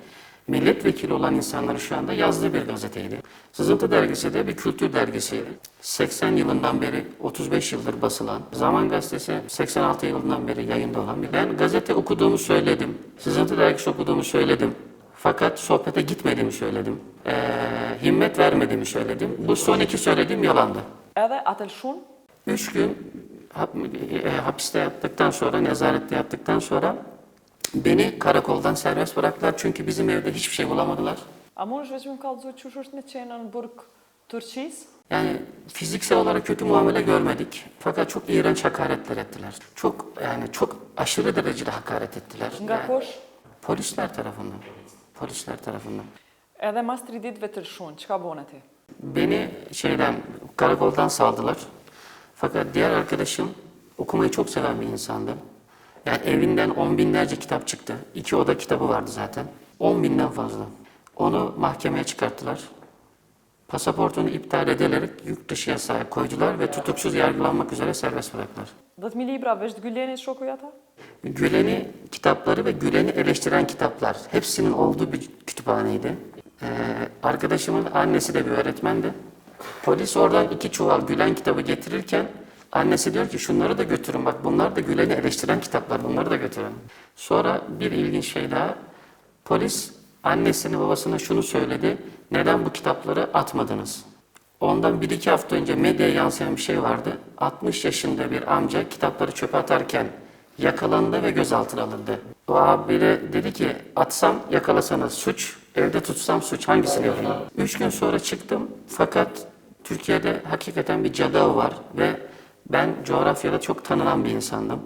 milletvekili olan insanların şu anda yazdığı bir gazeteydi. Sızıntı dergisi de bir kültür dergisiydi. 80 yılından beri, 35 yıldır basılan, Zaman Gazetesi 86 yılından beri yayında olan bir. Ben gazete okuduğumu söyledim, Sızıntı dergisi okuduğumu söyledim. Fakat sohbete gitmediğimi söyledim. Himmet vermediğimi söyledim. Bu son iki söylediğim yalandı. Edhe Atelshun 3 gün hapiste yattıktan sonra, nezarette yattıktan sonra beni karakoldan serbest bıraktılar. Çünkü bizim evde hiçbir şey bulamadılar. a mund është veç më kallëzu çush është në qenë në burg Turqisë? Yani fiziksel olarak kötü muamele görmedik. Fakat çok iğrenç hakaretler ettiler. Çok aşırı derecede hakaret ettiler. Nga kush? Polisler tarafından. Polisler tarafından. Edhe mas 3 ditëve të lshun, çka bën aty? Beni karakoldan saldılar. Fakat diğer arkadaşım okumayı çok seven bir insandı. Yani evinden 10 binlerce kitap çıktı. 2 oda kitabı vardı zaten. 10 binden fazla. Onu mahkemeye çıkarttılar. Pasaportunu iptal ederek yurt dışı yasağı koydular ve tutuksuz yargılanmak üzere serbest bıraktılar. 10.000 libra veç të Gülenit shoku ata? Gülen'i kitapları ve Gülen'i eleştiren kitaplar hepsinin olduğu bir kütüphaneydi. Arkadaşımın annesi de bir öğretmendi. Polis oradan 2 çuval Gülen kitabı getirirken annesi diyor ki şunları da götürün, bak bunlar da Gülen'i eleştiren kitaplar, bunları da götürün. Sonra bir ilginç şey daha, polis annesine babasına şunu söyledi, neden bu kitapları atmadınız? Ondan 1-2 hafta önce medyaya yansıyan bir şey vardı. 60 yaşında bir amca kitapları çöpe atarken yakalandı ve gözaltına alındı. O abi dedi ki atsam yakalasanız suç, evde tutsam suç, hangisini yapayım? 3 gün sonra çıktım fakat Türkiye'de hakikaten bir cadı var ve ben coğrafyada çok tanınan bir insandım.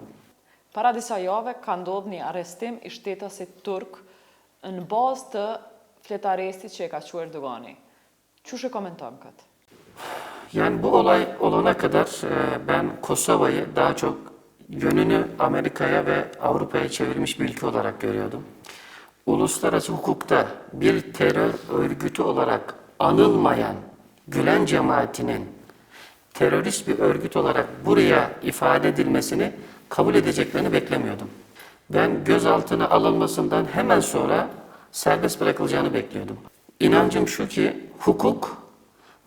Para disa jave ka ndodhur një arrestim i shtetasit turk në bazë të fletarestit që e ka quajtur Dogani. Çush e komenton këtë? Yani bu olay olana kadar ben Kosova'yı daha çok yönünü Amerika'ya ve Avrupa'ya çevirmiş bir ülke olarak görüyordum. Uluslararası hukukta bir terör örgütü olarak anılmayan Gülen cemaatinin terörist bir örgüt olarak buraya ifade edilmesini kabul edeceklerini beklemiyordum. Ben gözaltına alınmasından hemen sonra serbest bırakılacağını bekliyordum. İnancım şu ki hukuk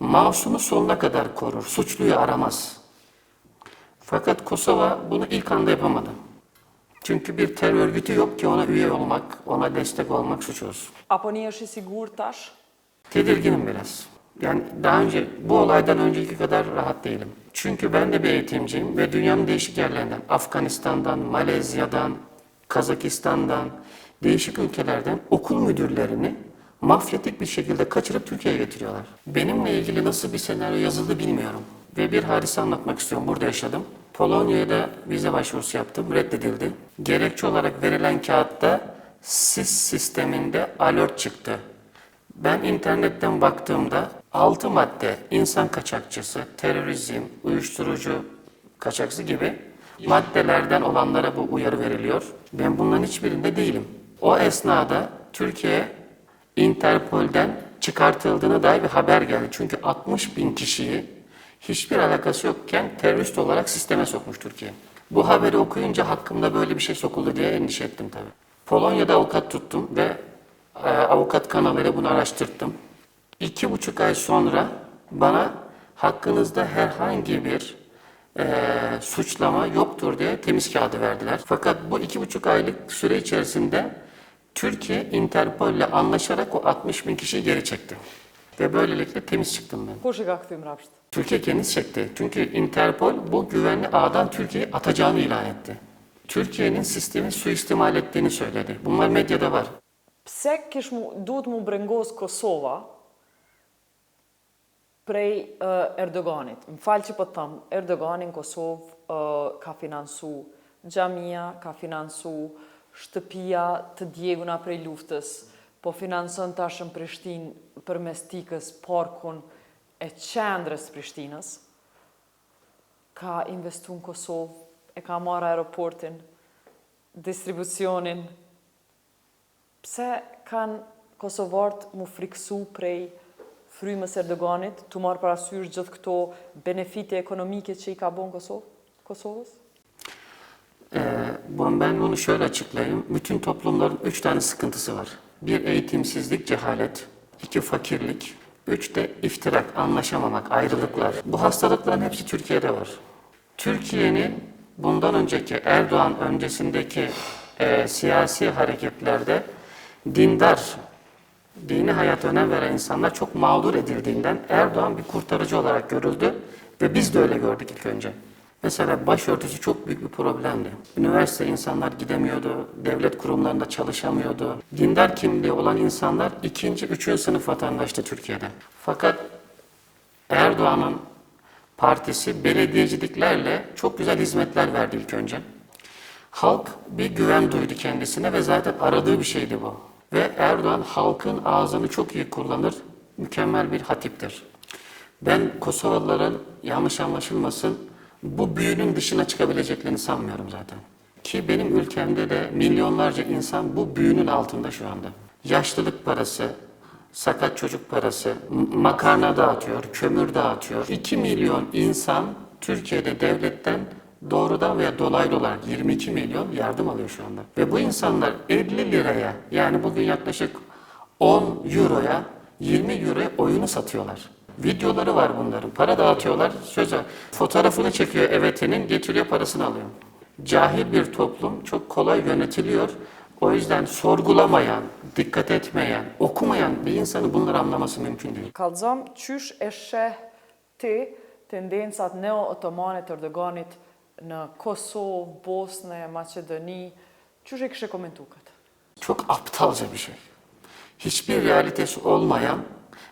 masumu sonuna kadar korur, suçluyu aramaz. Fakat Kosova bunu ilk anda yapamadı. Çünkü bir terör örgütü yok ki ona üye olmak, ona destek olmak suç olsun. Apo një është i sigurt tash? Tedirginim biraz. Yani daha önce, bu olaydan önceki kadar rahat değilim. Çünkü ben de bir eğitimciyim ve dünyanın değişik yerlerinden, Afganistan'dan, Malezya'dan, Kazakistan'dan, değişik ülkelerden okul müdürlerini mafyatik bir şekilde kaçırıp Türkiye'ye getiriyorlar. Benimle ilgili nasıl bir senaryo yazıldı bilmiyorum. Ve bir hadise anlatmak istiyorum. Burada yaşadım. Polonya'ya da vize başvurusu yaptım. Reddedildi. Gerekçe olarak verilen kağıtta SIS sisteminde alert çıktı. Ben internetten baktığımda 6 madde insan kaçakçısı, terörizm, uyuşturucu kaçakçısı gibi maddelerden olanlara bu uyarı veriliyor. Ben bunların hiçbirinde değilim. O esnada Türkiye Interpol'den çıkartıldığına dair bir haber geldi. Çünkü 60 bin kişiyi hiçbir alakası yokken terörist olarak sisteme sokmuş Türkiye. Bu haberi okuyunca hakkımda böyle bir şey sokuldu diye endişe ettim tabii. Polonya'da avukat tuttum ve avukat kanalıyla bunu araştırdım. 2,5 ay sonra bana hakkınızda herhangi bir suçlama yoktur diye temiz kağıdı verdiler. Fakat bu 2,5 aylık süre içerisinde Türkiye Interpol ile anlaşarak o 60 bin kişiyi geri çekti. Ve böylelikle temiz çıktım ben. Kush i ka kthy mrapsht? Türkiye kendisi çekti. Çünkü Interpol bu güvenli ağdan Türkiye'yi atacağını ilan etti. Türkiye'nin sistemi suistimal ettiğini söyledi. Bunlar medyada var. Pse duhet mu brengos Kosova prej Erdoganit. Më falë që po të thamë, Erdogani në Kosovë ka finansu xhamia, ka finansu shtëpia të djeguna prej luftës, po financon tash në Prishtinë përmes tikës parkun e qendrës Prishtinës, ka investu në Kosovë, e ka marrë aeroportin, distribucionin. Pse kanë kosovarët mu friksu prej frymës Erdoganit, të marrë parasysh gjithë këto benefite ekonomike që i ka bon Kosovës? Ben bunu şöyle açıklayayım. Bütün toplumların 3 tane sıkıntısı var. Bir eğitimsizlik, cehalet. 2 fakirlik. 3 de iftirak, anlaşamamak, ayrılıklar. Bu hastalıkların hepsi Türkiye'de var. Türkiye'nin bundan önceki, Erdoğan öncesindeki siyasi hareketlerde dindar, dini hayata önem veren insanlar çok mağdur edildiğinden Erdoğan bir kurtarıcı olarak görüldü ve biz de öyle gördük ilk önce. Mesela başörtüsü çok büyük bir problemdi. Üniversite insanlar gidemiyordu, devlet kurumlarında çalışamıyordu. Dindar kimliği olan insanlar 2. 3. sınıf vatandaştı Türkiye'de. Fakat Erdoğan'ın partisi belediyeciliklerle çok güzel hizmetler verdi ilk önce. Halk bir güven duydu kendisine ve zaten aradığı bir şeydi bu. Ve Erdoğan halkın ağzını çok iyi kullanır, mükemmel bir hatiptir. Ben Kosovalıların yanlış anlaşılmasın, bu büyünün dışına çıkabileceklerini sanmıyorum zaten. Ki benim ülkemde de milyonlarca insan bu büyünün altında şu anda. Yaşlılık parası, sakat çocuk parası, makarna dağıtıyor, kömür dağıtıyor. 2 milyon insan Türkiye'de devletten doğrudan veya dolaylı olarak 22 milyon yardım alıyor şu anda. Ve bu insanlar 50 liraya, yani bugün yaklaşık 10 euroya, 20 euroya oyunu satıyorlar. Videoları var bunların. Para dağıtıyorlar. Söze fotoğrafını çekiyor evetinin, getiriyor parasını alıyor. Cahil bir toplum çok kolay yönetiliyor. O yüzden sorgulamayan, dikkat etmeyen, okumayan bir insanın bunları anlaması mümkün değil. Kallëzom, qysh e sheh ti tendencat neo-otomane të Erdoganit në Kosovë, Bosnë, Maqedoni, qysh e kishe komentu këtë? Çok aptalca bir şey. Hiçbir realitesi olmayan,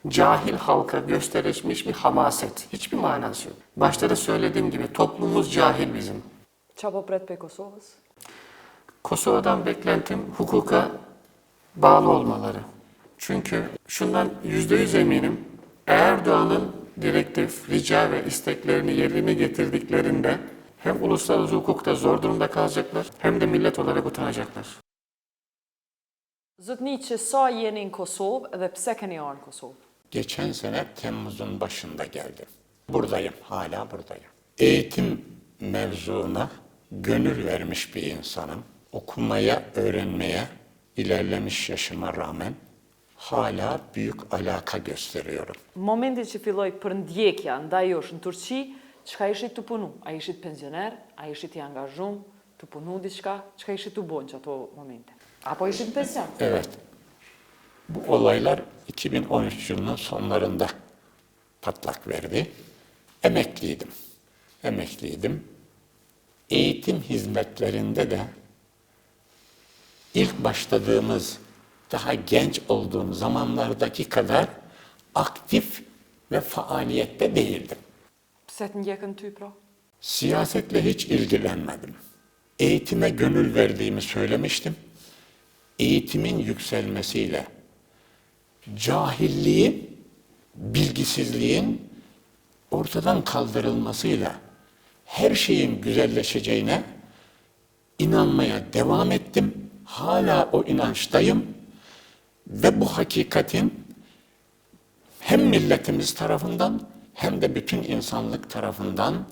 cahil halka gösterilmiş bir hamaset. Hiçbir manası yok. Başta da söylediğim gibi toplumumuz cahil bizim. Qa po pret pe Kosovës? Kosova'dan beklentim hukuka bağlı olmaları. Çünkü şundan %100 eminim, Erdoğan'ın direktif, rica ve isteklerini yerine getirdiklerinde hem uluslararası hukukta zor durumda kalacaklar hem de millet olarak utanacaklar. Zotni, që sa jeni në Kosovë dhe pse keni arë në Kosovë? Geçen sene Temmuz'un başında geldim. Buradayım, hala buradayım. Eğitim mevzuna gönül vermiş bir insanım. Okumaya, öğrenmeye ilerlemiş yaşıma rağmen hala büyük alaka gösteriyorum. Momentin që filloj përndjekja ndaj jush në Turqi, çka ishit të punu? A ishit pensioner? A ishit i angazhum? Të punu diçka? Çka ishit të bon që ato momente? Apo ishit në pension? Evet, bu olaylar 2013 yılının sonlarında patlak verdi. Emekliydim. Eğitim hizmetlerinde de ilk başladığımız, daha genç olduğum zamanlardaki kadar aktif ve faaliyette değildim. Pse të ndjekën ty pra? Siyasetle hiç ilgilenmedim. Eğitime gönül verdiğimi söylemiştim. Eğitimin yükselmesiyle cahilliğin, bilgisizliğin ortadan kaldırılmasıyla her şeyin güzelleşeceğine inanmaya devam ettim. Hala o inançtayım ve bu hakikatin hem milletimiz tarafından hem de bütün insanlık tarafından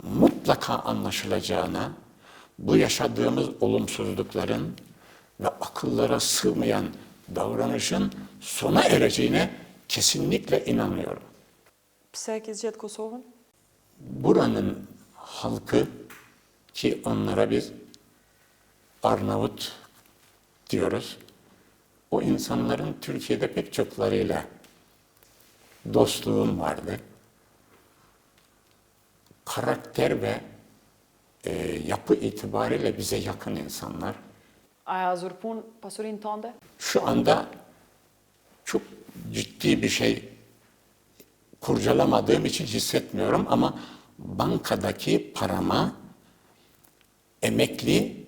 mutlaka anlaşılacağına, bu yaşadığımız olumsuzlukların ve akıllara sığmayan davranışın sona ereceğine kesinlikle inanıyorum. Pse e ke zgjedh Kosovën? Buranın halkı, ki onlara biz Arnavut diyoruz, o insanların Türkiye'de pek çoklarıyla dostluğum vardı. Karakter ve yapı itibariyle bize yakın insanlar. A e azurpun pasurinë tënde? Şu anda çok ciddi bir şey kurcalamadığım için hissetmiyorum ama bankadaki parama, emekli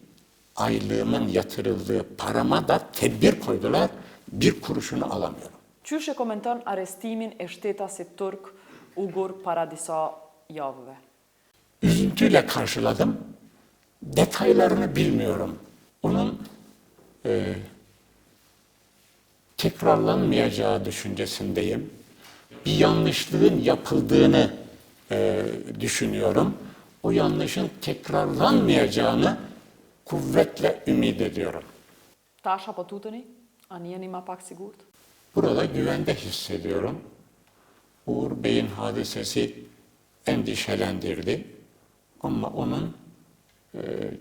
aylığımın yatırıldığı parama da tedbir koydular. Bir kuruşunu alamıyorum. Qysh e komenton arrestimin e shtetasit turk Ugur para disa javëve? Üzüntüyle karşıladım. Detaylarını bilmiyorum. Onun tekrarlanmayacağı düşüncesindeyim. Bir yanlışlığın yapıldığını düşünüyorum. O yanlışın tekrarlanmayacağını kuvvetle ümit ediyorum. Tash apo tuteni? A jeni ma pak sigurt? Burada güvende hissediyorum. Uğur Bey'in hadisesi endişelendirdi. Ama onun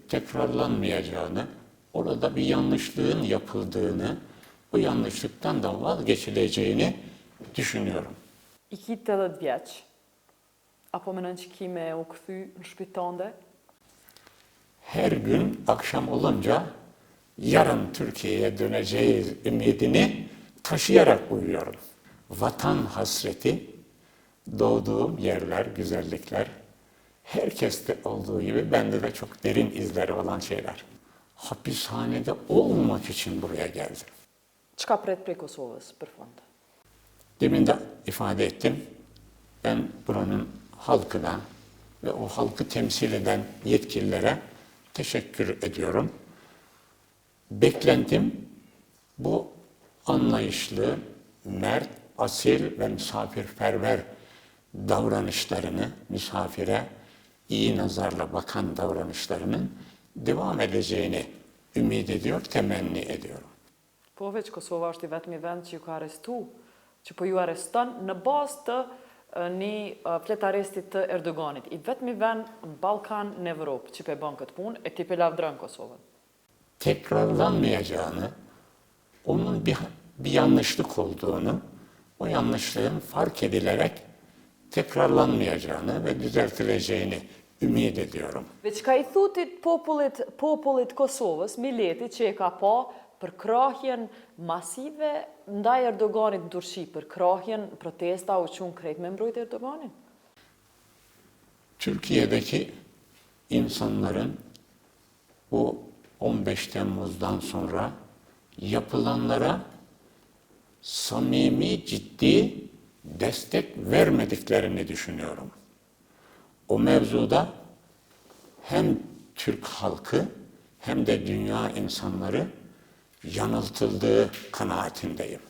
tekrarlanmayacağını, orada bir yanlışlığın yapıldığını, o yanlışlıktan da vazgeçileceğini düşünüyorum. I ki 80 vjeç, apo menon që ki me u kthy në shtëpitë tënde? Her gün akşam olunca yarın Türkiye'ye döneceğiz ümidini taşıyarak uyuyorum. Vatan hasreti, doğduğum yerler, güzellikler, herkeste olduğu gibi bende de çok derin izleri olan şeyler. Hapishanede olmamak için buraya geldim. Çka pret prej Kosovës për fund? Demin de ifade ettim. Ben buranın halkına ve o halkı temsil eden yetkililere teşekkür ediyorum. Beklentim bu anlayışlı, mert, asil ve misafirperver davranışlarını, misafire iyi nazarla bakan davranışlarının devam edeceğini ümit ediyor, temenni ediyorum. Po veç Kosova është i vetmi vend që ju ka arrestu, që po ju arreston në bazë të një flet arrestit të Erdoganit. I vetmi vend në Ballkan, në Evropë që pe bën këtë punë, e ti pe lavdron Kosovën. Tekrarlanmayacağını, onun bir yanlışlık olduğunu, o yanlışlığın fark edilerek tekrarlanmayacağını ve düzeltileceğini ümit ediyorum. Dhe çka i thutit popullit Kosovës, milletit që e ka pa për krahjen masive ndaj Erdoganit në Turqi, për krahjen protesta u qunë krejt me mbrojt Erdoganin? Türkiye'deki insanların bu 15 Temmuz'dan sonra yapılanlara samimi, ciddi destek vermediklerini düşünüyorum. O mevzuda hem Türk halkı hem de dünya insanları yanıltıldığı kanaatindeyim.